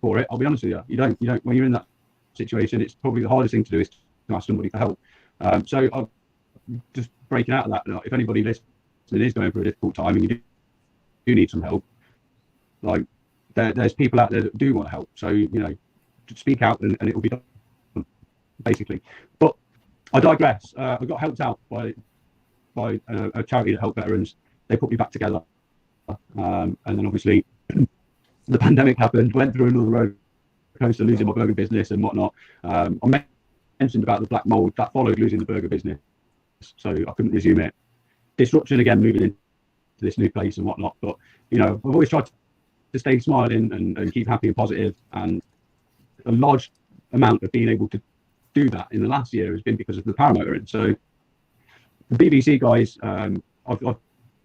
for it. I'll be honest with you. You don't. When you're in that situation, it's probably the hardest thing to do is to ask somebody for help. So I'm just breaking out of that. If anybody listening is going through a difficult time and you do need some help, like there's people out there that do want to help. So just speak out and it will be done, basically. But I digress. I got helped out by a charity that help veterans. They put me back together, and then obviously the pandemic happened. Went through another road coaster, losing my burger business and whatnot. I mentioned about the black mold that followed losing the burger business, so I couldn't resume it. Disruption again, moving into this new place and whatnot. But I've always tried to stay smiling and keep happy and positive, and a large amount of being able to do that in the last year has been because of the paramotoring. So the BBC guys, I've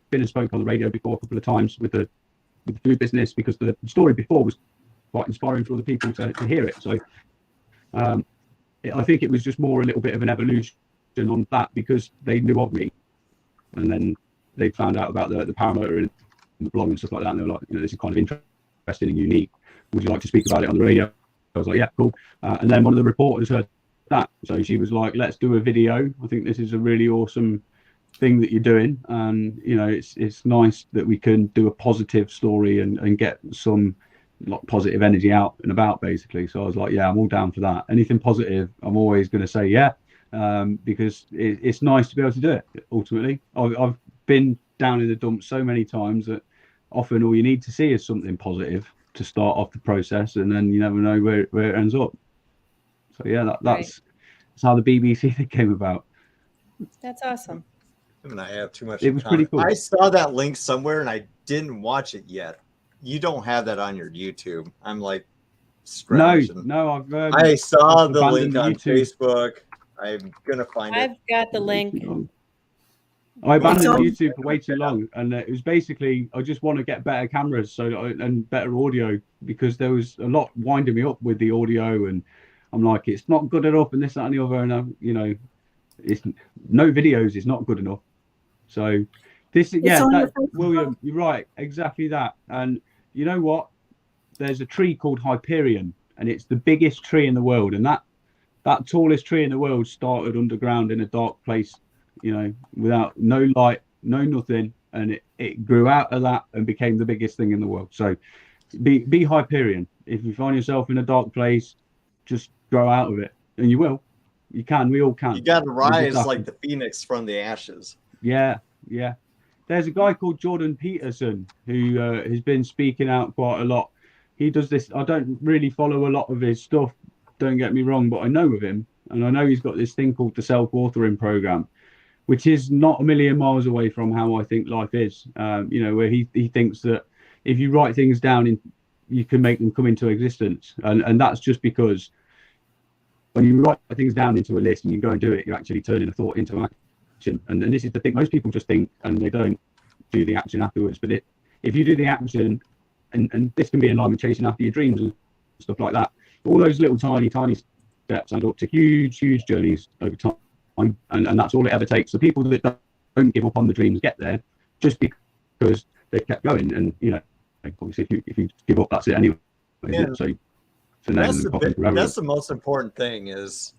been and spoke on the radio before a couple of times with the food business, because the story before was quite inspiring for other people to hear it. So I think it was just more a little bit of an evolution on that, because they knew of me, and then they found out about the paramotor and the blog and stuff like that, and they were like, this is kind of interesting and unique. Would you like to speak about it on the radio? I was like, yeah, cool. And then one of the reporters heard that, so she was like, let's do a video. I think this is a really awesome thing that you're doing, and it's nice that we can do a positive story and get some positive energy out and about, basically. So I was like, yeah, I'm all down for that. Anything positive, I'm always going to say yeah, because it's nice to be able to do it. Ultimately, I've been down in the dumps so many times that often all you need to see is something positive to start off the process, and then you never know where it ends up. So yeah, that's how the BBC thing came about. That's awesome. And I have too much. It was pretty cool. I saw that link somewhere and I didn't watch it yet. You don't have that on your YouTube. I'm like scrounging. No, I saw the link on Facebook. I'm gonna find it. I've got the link. I abandoned YouTube for way too long, and it was basically I just want to get better cameras and better audio, because there was a lot winding me up with the audio, and I'm like, it's not good enough, and this, that, and the other, and it's no videos is not good enough. So this, William, you're right, exactly that. And you know what? There's a tree called Hyperion, and it's the biggest tree in the world, and that tallest tree in the world started underground in a dark place, without no light, no nothing, and it grew out of that and became the biggest thing in the world. So be Hyperion. If you find yourself in a dark place, just grow out of it, and you will. You can. We all can. You got to rise like the phoenix from the ashes. Yeah. There's a guy called Jordan Peterson who has been speaking out quite a lot. He does this. I don't really follow a lot of his stuff, don't get me wrong, but I know of him, and I know he's got this thing called the self-authoring program, which is not a million miles away from how I think life is. Where he thinks that if you write things down, you can make them come into existence, and that's just because when you write things down into a list and you go and do it, you're actually turning a thought into action. And this is the thing, most people just think and they don't do the action afterwards. But if you do the action, and this can be in line with chasing after your dreams and stuff like that, all those little tiny steps add up to huge journeys over time, and that's all it ever takes. So people that don't give up on the dreams get there just because they kept going. And obviously if you give up, that's it anyway. Yeah. So that's the most important thing, is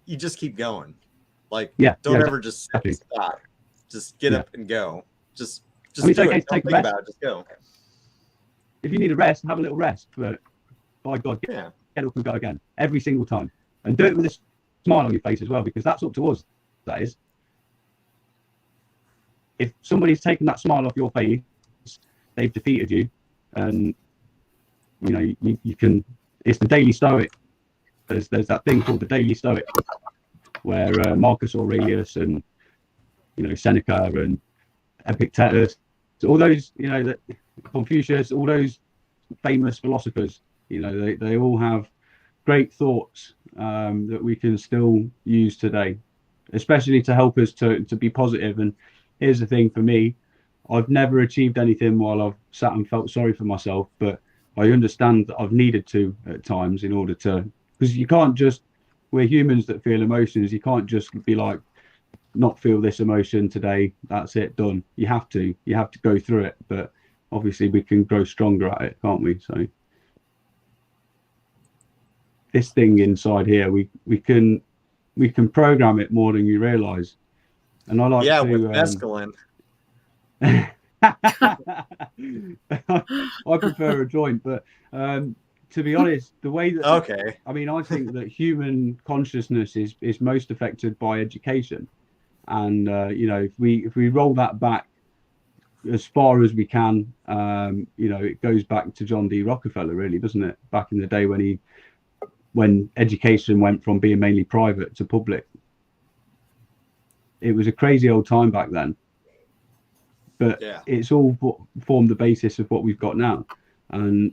you just keep going. Like, don't ever just stop. Just get up and go. Just do it. Don't think about it. Just go. If you need a rest, have a little rest. But by God, get up and go again every single time, and do it with a smile on your face as well, because that's up to us. That is, if somebody's taken that smile off your face, they've defeated you, and you can. It's the Daily Stoic. There's that thing called the Daily Stoic, where Marcus Aurelius and Seneca and Epictetus, all those Confucius, all those famous philosophers, they all have great thoughts that we can still use today, especially to help us to be positive. And here's the thing for me, I've never achieved anything while I've sat and felt sorry for myself, but I understand that I've needed to at times in order to, because you can't just, we're humans that feel emotions. You can't just be like, not feel this emotion today. That's it, done. You have to go through it, but obviously we can grow stronger at it, can't we? So this thing inside here, we can program it more than you realize. And I like to with mescaline. I prefer a joint, but to be honest, the way that I mean, I think that human consciousness is most affected by education, and you know, if we roll that back as far as we can, you know, it goes back to John D. Rockefeller, really, doesn't it? Back in the day when education went from being mainly private to public. It was a crazy old time back then, but it's all formed the basis of what we've got now. And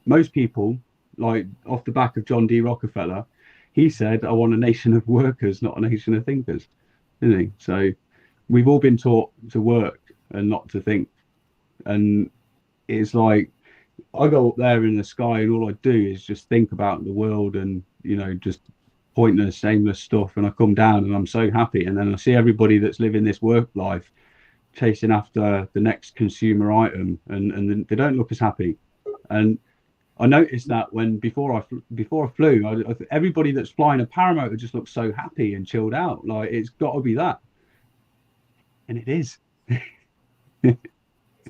most people, like off the back of John D. Rockefeller, he said, I want a nation of workers, not a nation of thinkers, didn't he? So we've all been taught to work and not to think. And it's like, I go up there in the sky and all I do is just think about the world and, you know, just pointless, aimless stuff. And I come down and I'm so happy. And then I see everybody that's living this work life chasing after the next consumer item, and they don't look as happy. And I noticed that before I flew, everybody that's flying a paramotor just looks so happy and chilled out. Like, it's got to be that. And it is. It's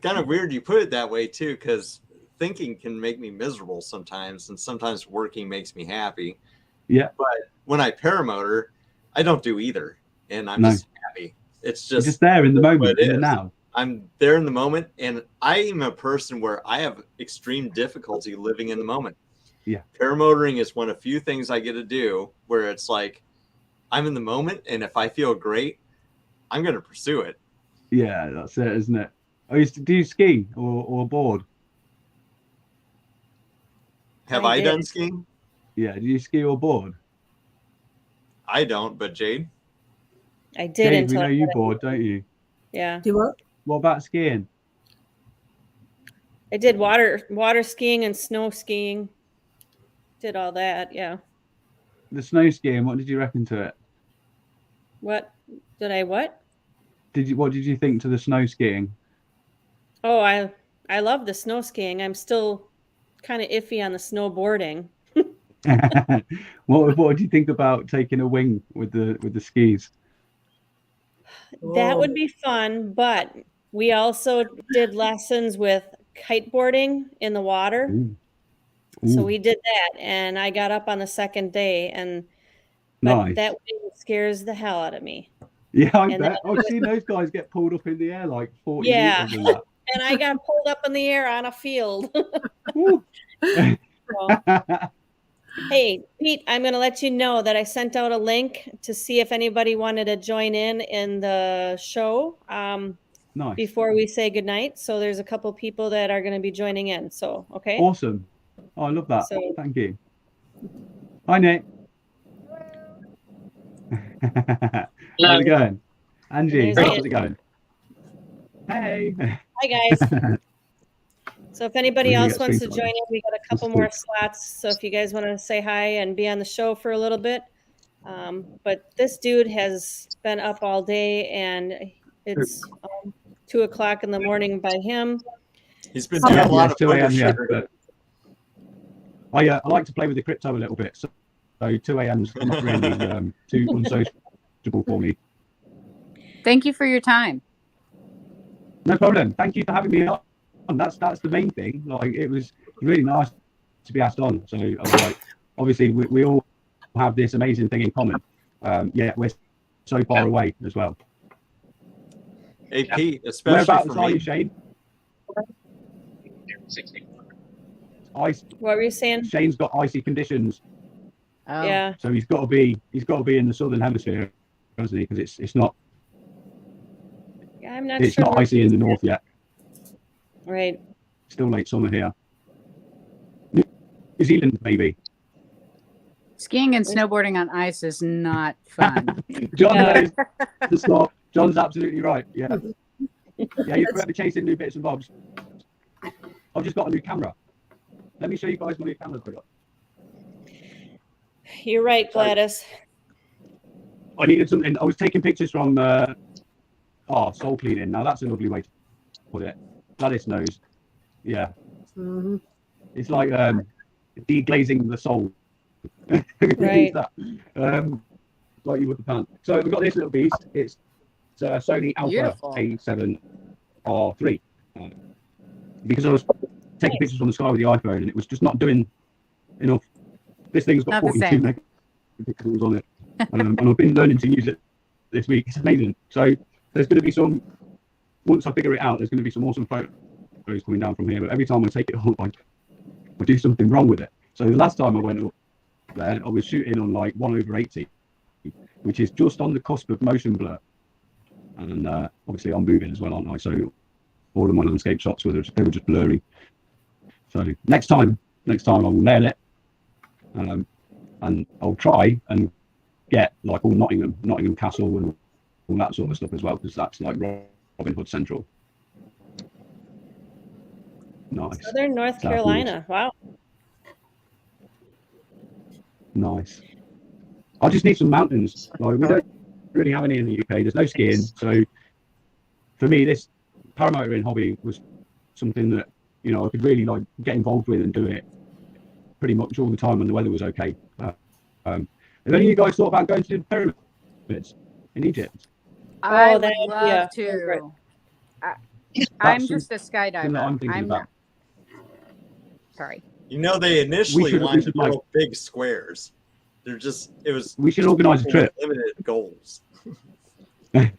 kind of weird you put it that way too, because thinking can make me miserable sometimes, and sometimes working makes me happy. Yeah. But when I paramotor, I don't do either, and I'm just happy. It's just there in the moment, in the now. I'm there in the moment, and I am a person where I have extreme difficulty living in the moment. Yeah. Paramotoring is one of few things I get to do where it's like I'm in the moment, and if I feel great, I'm going to pursue it. Yeah, that's it, isn't it? Do you ski or board? Have I done skiing? Yeah, do you ski or board? I don't, but Jade? I did. Jade, we know you board, don't you? Yeah. Do what? What about skiing? I did water skiing and snow skiing. Did all that, yeah. The snow skiing, what did you reckon to it? What did I what? What did you think to the snow skiing? Oh, I love the snow skiing. I'm still kind of iffy on the snowboarding. What do you think about taking a wing with the skis? That would be fun, but we also did lessons with kiteboarding in the water. Ooh. So we did that, and I got up on the second day, but that wing scares the hell out of me. Yeah, I bet. I've seen those guys get pulled up in the air like 40 meters and that. And I got pulled up in the air on a field. Hey, Pete, I'm going to let you know that I sent out a link to see if anybody wanted to join in the show before we say goodnight. So there's a couple people that are going to be joining in. So, okay. Awesome. Oh, I love that. So, thank you. Hi, Nick. How's it going? Angie, how's it going? Hey. Hi, guys. So if anybody else wants to join in, we got a couple more slots. So if you guys want to say hi and be on the show for a little bit. But this dude has been up all day, and it's 2 o'clock in the morning by him. He's been doing a lot of 2 a.m. But I like to play with the crypto a little bit. So 2 a.m.'s not really too unsociable for me. Thank you for your time. No problem. Thank you for having me on. That's the main thing. Like, it was really nice to be asked on. So I was like, obviously we all have this amazing thing in common. Yet we're so far away as well. Hey Pete, especially for me. Are you, Shane? Ice. What were you saying? Shane's got icy conditions. Oh. Yeah. So he's got to be in the southern hemisphere, hasn't he? Because it's not. Yeah, I'm not. It's not icy in the north yet. Right. Still late summer here. New Zealand, maybe. Skiing and snowboarding on ice is not fun. John knows the stop. John's absolutely right. Yeah. Yeah, you're forever chasing new bits and bobs. I've just got a new camera. Let me show you guys my new camera. You're right, Gladys. I needed something. I was taking pictures from soul cleaning. Now that's a lovely way to put it. Gladys knows. Yeah. Mm-hmm. It's like deglazing the soul. Right. Like you would the pant. So we've got this little beast. It's Sony Alpha Beautiful. A7R3. Because I was taking pictures from the sky with the iPhone and it was just not doing enough. This thing's got Not the 42 same. megapixels on it. And I've been learning to use it this week. It's amazing. So there's going to be some, once I figure it out, there's going to be some awesome photos coming down from here. But every time I take it on, I do something wrong with it. So the last time I went up there, I was shooting on like 1/80, which is just on the cusp of motion blur. And obviously I'm moving as well, aren't I? So all of my landscape shots they were just blurry. So next time I will nail it. And I'll try and get like all Nottingham Castle and all that sort of stuff as well, because that's like Robin Hood Central. Nice. Southern North Carolina. Wow. Nice. I just need some mountains. Like, we don't really have any in the UK. There's no skiing. So for me, this paramotoring hobby was something that, you know, I could really like get involved with and do it pretty much all the time when the weather was okay. Have any of you guys thought about going to the pyramids in Egypt? I Oh, would that- love yeah. to. I'm just a skydiver. I'm thinking about. Sorry. You know, they initially wanted to like- build big squares. They're just, it was. We should organise a trip. Limited goals. And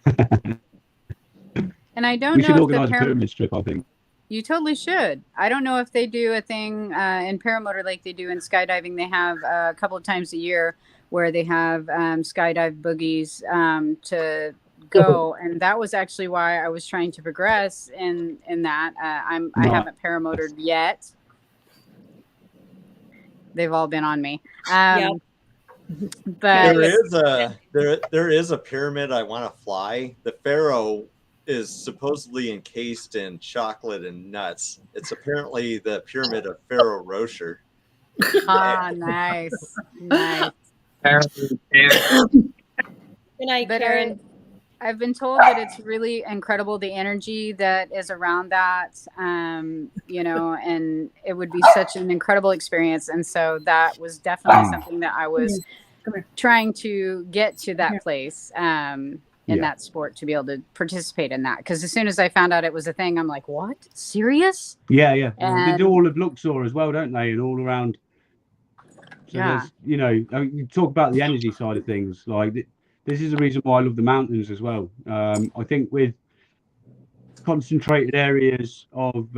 I don't We know should if organise the a pyramids trip, I think. You totally should. I don't know if they do a thing in paramotor like they do in skydiving. They have a couple of times a year where they have skydive boogies to go, and that was actually why I was trying to progress in that. I haven't paramotored yet. They've all been on me. But there is a pyramid I want to fly. The Pharaoh is supposedly encased in chocolate and nuts. It's apparently the pyramid of Pharaoh Rocher. Nice. Nice. Good night, But Karen. I've been told that it's really incredible, the energy that is around that, you know, and it would be such an incredible experience. And so that was definitely something that I was trying to get to that place in that sport to be able to participate in that. Because as soon as I found out it was a thing, I'm like, what? Serious? Yeah, yeah. And- They do all of Luxor as well, don't they? And all around. So there's, you know, I mean, you talk about the energy side of things. Like, this is the reason why I love the mountains as well. I think with concentrated areas of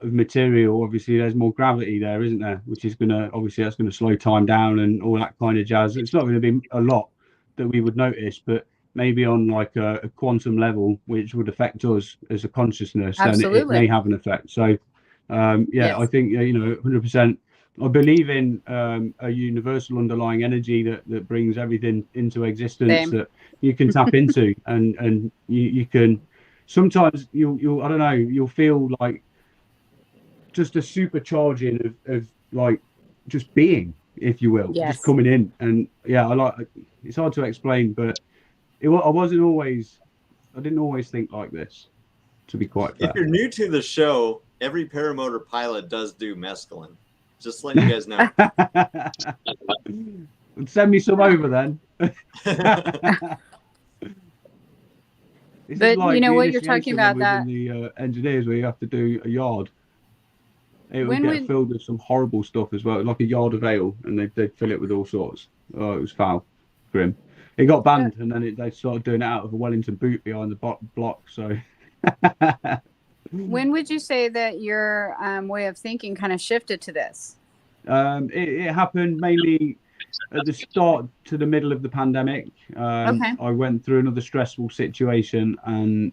material, obviously there's more gravity there, isn't there? Which is that's gonna slow time down and all that kind of jazz. It's not going to be a lot that we would notice, but maybe on like a quantum level, which would affect us as a consciousness, then it may have an effect. So, yes. I think, you know, 100%. I believe in a universal underlying energy that brings everything into existence that you can tap into, and you can. Sometimes you'll I don't know, you'll feel like just a supercharging of like just being, if you will, just coming in. And it's hard to explain, but I didn't always think like this, to be quite fair. If you're new to the show, every paramotor pilot does do mescaline. Just let you guys know. Send me some over then. But like you know what you're talking about, that the engineers, where you have to do a yard. It would get filled with some horrible stuff as well, like a yard of ale, and they'd fill it with all sorts. Oh, it was foul, grim. It got banned, and then they started doing it out of a Wellington boot behind the block. So, when would you say that your way of thinking kind of shifted to this? It happened mainly at the start to the middle of the pandemic. I went through another stressful situation, and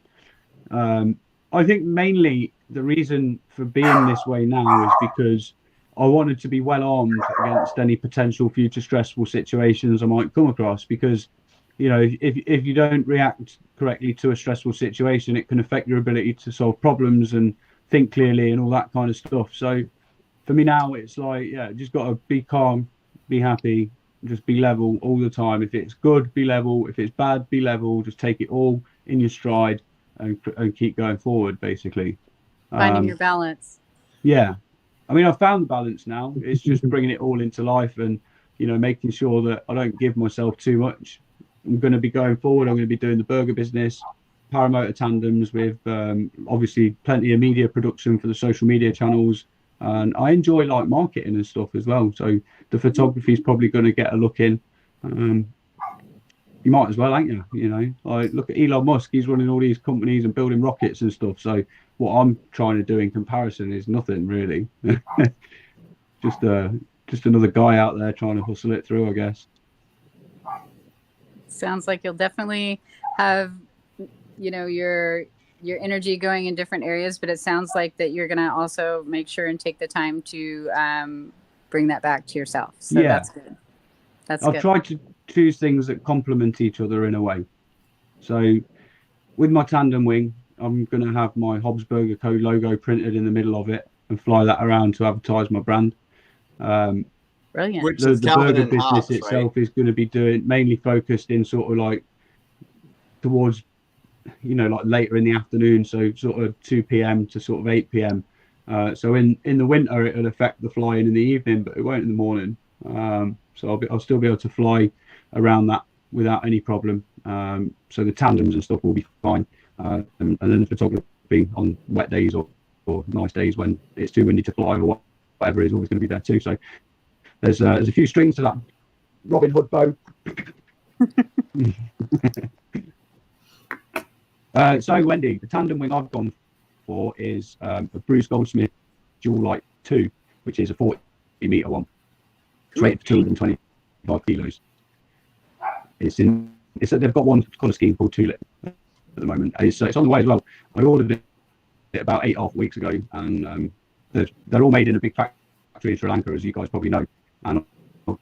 I think mainly the reason for being this way now is because I wanted to be well armed against any potential future stressful situations I might come across. Because, you know, if you don't react correctly to a stressful situation, it can affect your ability to solve problems and think clearly and all that kind of stuff. So for me now, it's like, just got to be calm, be happy, Just be level all the time. If it's good, be level. If it's bad, be level. Just take it all in your stride and keep going forward, basically. Finding your balance. Yeah. I mean, I've found the balance now. It's just bringing it all into life and, making sure that I don't give myself too much. I'm going to be going forward. I'm going to be doing the burger business, paramotor tandems with obviously plenty of media production for the social media channels. And I enjoy like marketing and stuff as well. So the photography is probably going to get a look in. You might as well, ain't you? Like look at Elon Musk. He's running all these companies and building rockets and stuff. So what I'm trying to do in comparison is nothing really. just another guy out there trying to hustle it through, I guess. Sounds like you'll definitely have, your energy going in different areas, but it sounds like that you're going to also make sure and take the time to bring that back to yourself. So yeah, that's good. I've tried to choose things that complement each other in a way. So with my tandem wing, I'm going to have my Hobbs Burger Co logo printed in the middle of it and fly that around to advertise my brand. Brilliant. The burger business Hobbs, itself right? is going to be mainly focused in sort of like towards like later in the afternoon, so sort of 2 p.m. to sort of 8 p.m. So in the winter it'll affect the flying in the evening, but it won't in the morning. So I'll still be able to fly around that without any problem. So the tandems and stuff will be fine. And then the photography on wet days or nice days when it's too windy to fly or whatever is always going to be there too. So there's a few strings to that Robin Hood bow. So Wendy, the tandem wing I've gone for is a Bruce Goldsmith Dual Light 2, which is a 40-meter one. It's rated for 225 kilos. They've got one colour scheme called Tulip at the moment. It's on the way as well. I ordered it about 8.5 weeks ago, and they're all made in a big factory in Sri Lanka, as you guys probably know. And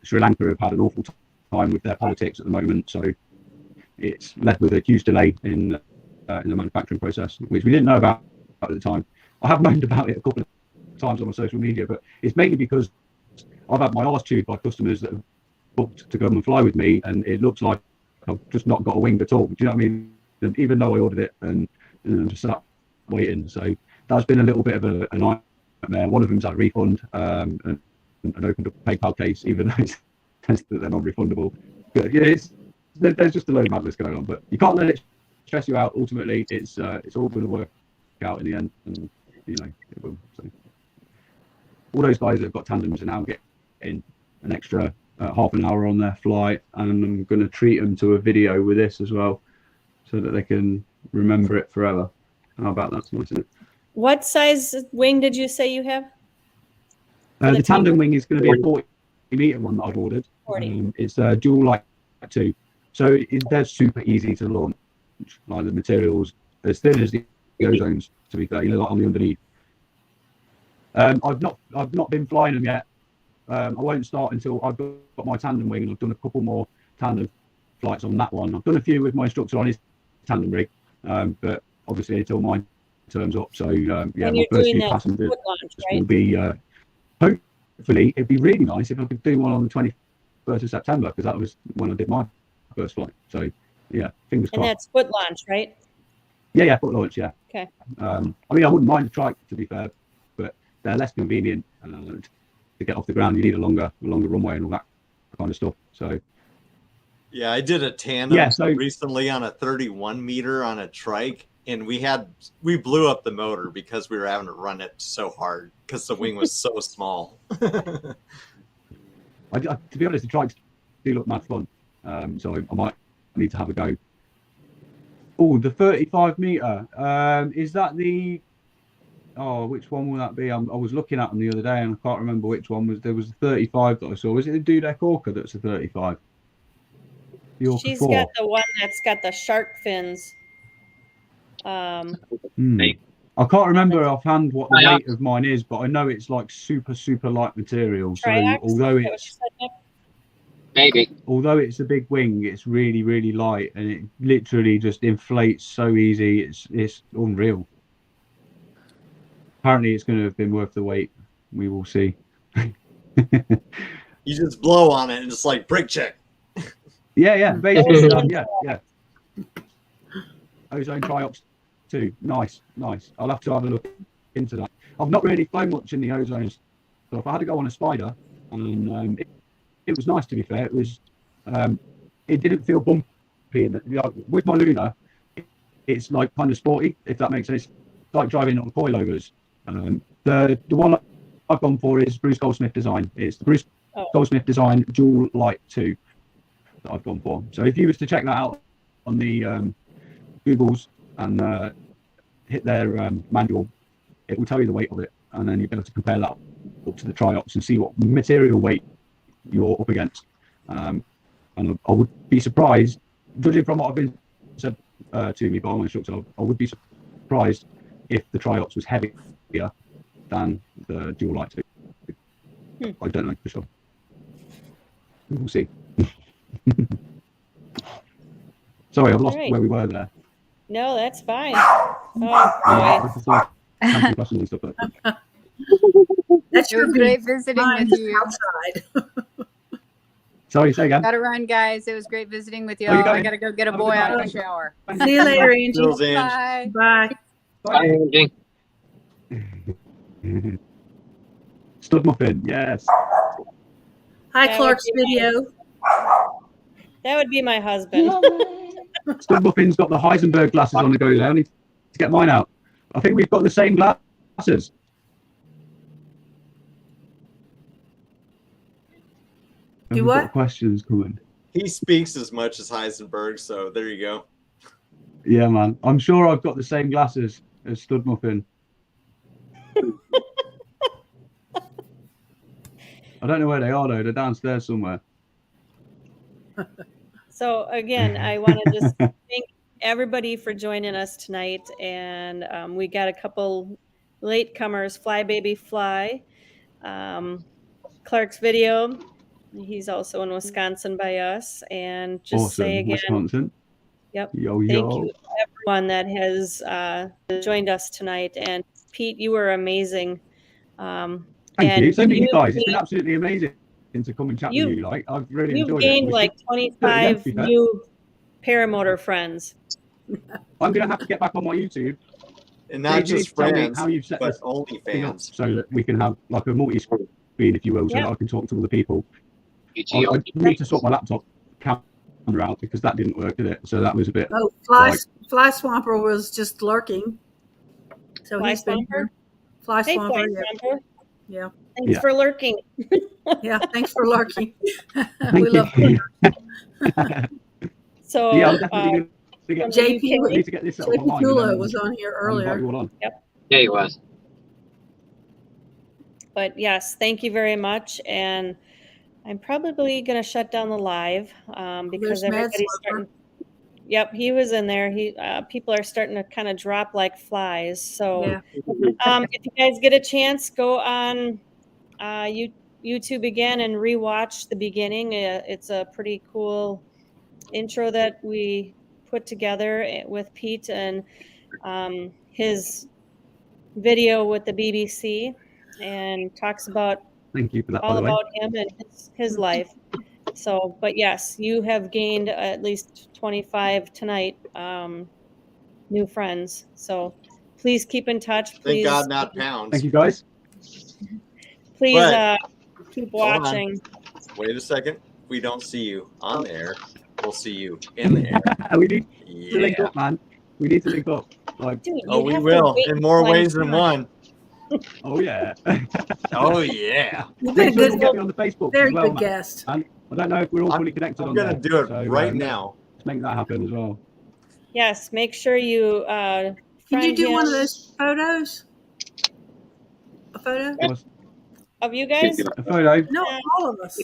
Sri Lanka have had an awful time with their politics at the moment, so it's led with a huge delay in the manufacturing process, which we didn't know about at the time. I have moaned about it a couple of times on my social media, but it's mainly because I've had my arse chewed by customers that have booked to come and fly with me, and it looks like I've just not got a wing at all. Do you know what I mean? And even though I ordered it and just sat waiting, so that's been a little bit of a nightmare. One of them's had a refund and opened up a PayPal case, even though it says that they're non-refundable. But yeah, there's just a load of madness going on, but you can't let it stress you out. Ultimately, it's all going to work out in the end, and it will. So all those guys that have got tandems are now getting an extra half an hour on their flight, and I'm going to treat them to a video with this as well, so that they can remember it forever. How about that? Nice, isn't it? What size wing did you say you have? The tandem wing is going to be a 40-meter one that I've ordered. 40. It's a Dual Light 2, so they're super easy to launch. Like the materials as thin as the ozones, to be fair, like on the underneath. I've not been flying them yet. I won't start until I've got my tandem wing, and I've done a couple more tandem flights on that one. I've done a few with my instructor on his tandem rig, but obviously until mine turns up. So yeah, my first few passengers will be hopefully it'd be really nice if I could do one on the 21st of September, because that was when I did my first flight. So yeah, fingers crossed. And that's foot launch, right? Yeah, foot launch, yeah. Okay. I mean, I wouldn't mind a trike, to be fair, but they're less convenient to get off the ground. You need a longer runway and all that kind of stuff. So yeah, I did a tandem recently on a 31 meter on a trike, and we blew up the motor because we were having to run it so hard because the wing was so small. To be honest, the trikes do look mad fun, so I might need to have a go. Oh, the 35 meter. Is that the? Oh, which one will that be? I was looking at them the other day and I can't remember which one was. There was a 35 that I saw. Was it the Dudek Orca that's a 35? She's got the one that's got the shark fins. I can't remember offhand what the weight of mine is, but I know it's like super light material. So although it's a big wing, it's really light, and it literally just inflates so easy. It's unreal. Apparently, it's going to have been worth the wait. We will see. You just blow on it and it's like brake check. Yeah, basically, yeah. Ozone triops too. Nice. I'll have to have a look into that. I've not really flown much in the ozone stuff. I had to go on a spider, and it was nice, to be fair. It was, it didn't feel bumpy. With my Luna, it's like kind of sporty, if that makes sense. It's like driving on coilovers. The one I've gone for is Bruce Goldsmith design. It's the Bruce Goldsmith design Dual Light 2 that I've gone for. So if you was to check that out on the Googles and hit their manual, it will tell you the weight of it, and then you'll be able to compare that up to the triops and see what material weight you're up against. And I would be surprised, judging from what I've been said to me by my instructor, I would be surprised if the triops was heavier than the Dual Light 2. I don't know for sure. We'll see. Sorry, I've lost where we were there. No, that's fine. Oh, boy. That's It was great visiting with you. Outside. Sorry, say again. Gotta run, guys. It was great visiting with you. Oh, you I gotta go get a boy out of the shower. See you later, Angie. Feels, Ange. Bye. Bye. Stud Muffin, yes. Hi, That Clark's would be video. That would be my husband. Stud Muffin's got the Heisenberg glasses on the go there. I need to get mine out. I think we've got the same glasses. Do We've what? got questions coming. He speaks as much as Heisenberg, so there you go. Yeah, man. I'm sure I've got the same glasses as Stud Muffin. I don't know where they are, though. They're downstairs somewhere. So again, I want to just thank everybody for joining us tonight, and we got a couple latecomers. Fly Baby Fly, Clark's video. He's also in Wisconsin by us, and just Awesome. say again, Wisconsin. Yep. Yo. Thank you to everyone that has joined us tonight. And Pete, you were amazing. Thank you. So you guys, it's been absolutely amazing to come and chat with you. Like, I've really You've enjoyed gained it. like 25 new paramotor friends. I'm going to have to get back on my YouTube. And not just friends, how you've set but this only thing up fans. so that we can have like a multi-screen, if you will, so Yeah. that I can talk to all the people. I need to sort my laptop camera out because that didn't work, did it? So that was a bit. Oh, Fly Swamper was just lurking. So Fly he's been Swamper? here. Fly Hey, Swamper. Fly Yeah. Swamper. Yeah. Thanks Yeah. for lurking. Yeah. Thanks for lurking. Thank We love you. So Yeah, I'm definitely going to get. JP I need to get this up JP online. Kula was on here earlier. Yeah, he was. But yes, thank you very much. And I'm probably going to shut down the live because There's Mad everybody's Swamper. starting. Yep, he was in there. People are starting to kind of drop like flies. So Yeah. if you guys get a chance, go on YouTube again and rewatch the beginning. It's a pretty cool intro that we put together with Pete and his video with the BBC, and talks about Thank you for that. all by the way. about him and his life. So, but yes, you have gained at least 25 tonight, new friends. So please keep in touch. Thank Please, God, not pounds. Thank you, guys. please But- keep Hold on. watching. Wait a second. If we don't see you on the air, we'll see you in the air. We need to link Yeah. up, man. We need to link up. Like, Dude, Oh, you we have to will wait in more till I'm ways than done. one. oh yeah. Oh yeah. You've been a Make sure you good, get me on the Facebook very as well, good man. guest. And I don't know if we're all fully connected I'm on gonna there, do it so, right now. Let's make that happen as well. Yes, make sure you Can friend you do him. one of those photos? A photo? Of you guys? A photo. No, all of us.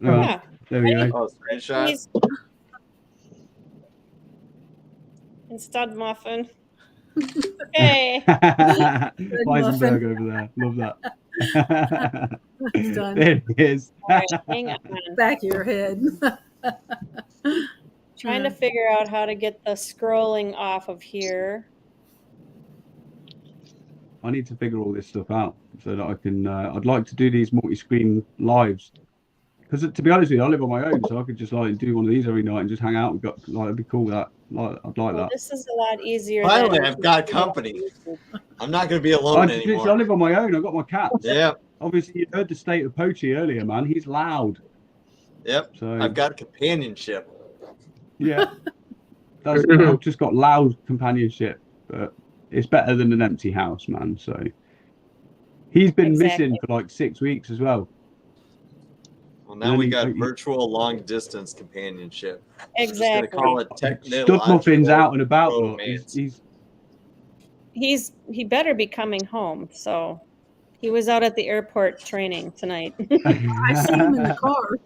Yeah. There we go. Oh, screenshot. Please. And Stud Muffin. Okay. Weisenberg over there. Love that. It's done. There it is. All right, hang on. Back of your head. Trying to figure out how to get the scrolling off of here. I need to figure all this stuff out so that I can. I'd like to do these multi-screen lives. Because to be honest with you, I live on my own, so I could just like do one of these every night and just hang out. We've got like it'd be cool. That like I'd like that. This is a lot easier. Finally, I've got company. I'm not going to be alone anymore. I live on my own. I've got my cats. Yeah. Obviously, you heard the state of Poachy earlier, man. He's loud. Yep. So I've got companionship. Yeah. I've just got loud companionship, but it's better than an empty house, man. So he's been missing for like 6 weeks as well. Well, now we got virtual long distance companionship. Exactly. Just call it Stud Muffin's out and about. He better be coming home. So he was out at the airport training tonight. I see him in the car.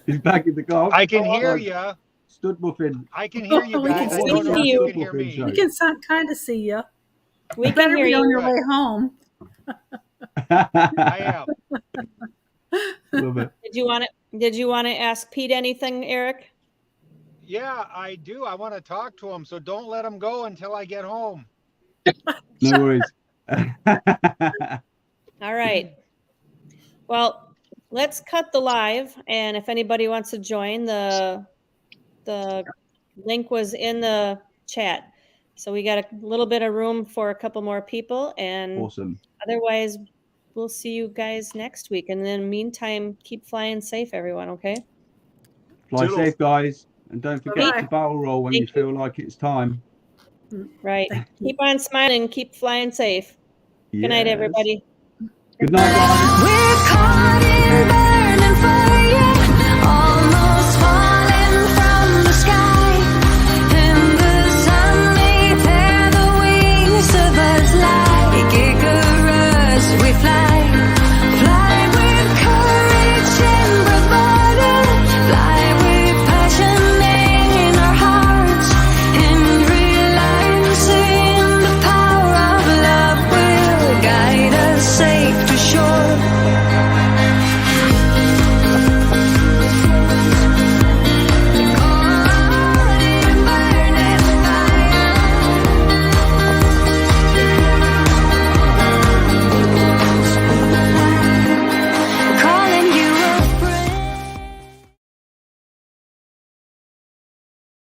He's back in the car. I can hear you. Stud Muffin. I can hear you guys. I don't know if you. you can hear me. We can kind of see you. We better can hear be you on your way home. I am. Love it. Did you want to ask Pete anything, Eric? Yeah, I do. I want to talk to him, so don't let him go until I get home. No worries. All right. Well, let's cut the live, and if anybody wants to join, the link was in the chat. So we got a little bit of room for a couple more people, and awesome. Otherwise, we'll see you guys next week. And in the meantime, keep flying safe, everyone, okay? Fly safe, guys. And don't forget to barrel roll when you feel like it's time. Right. Keep on smiling. Keep flying safe. Good night, everybody. Good night, guys. We're caught in the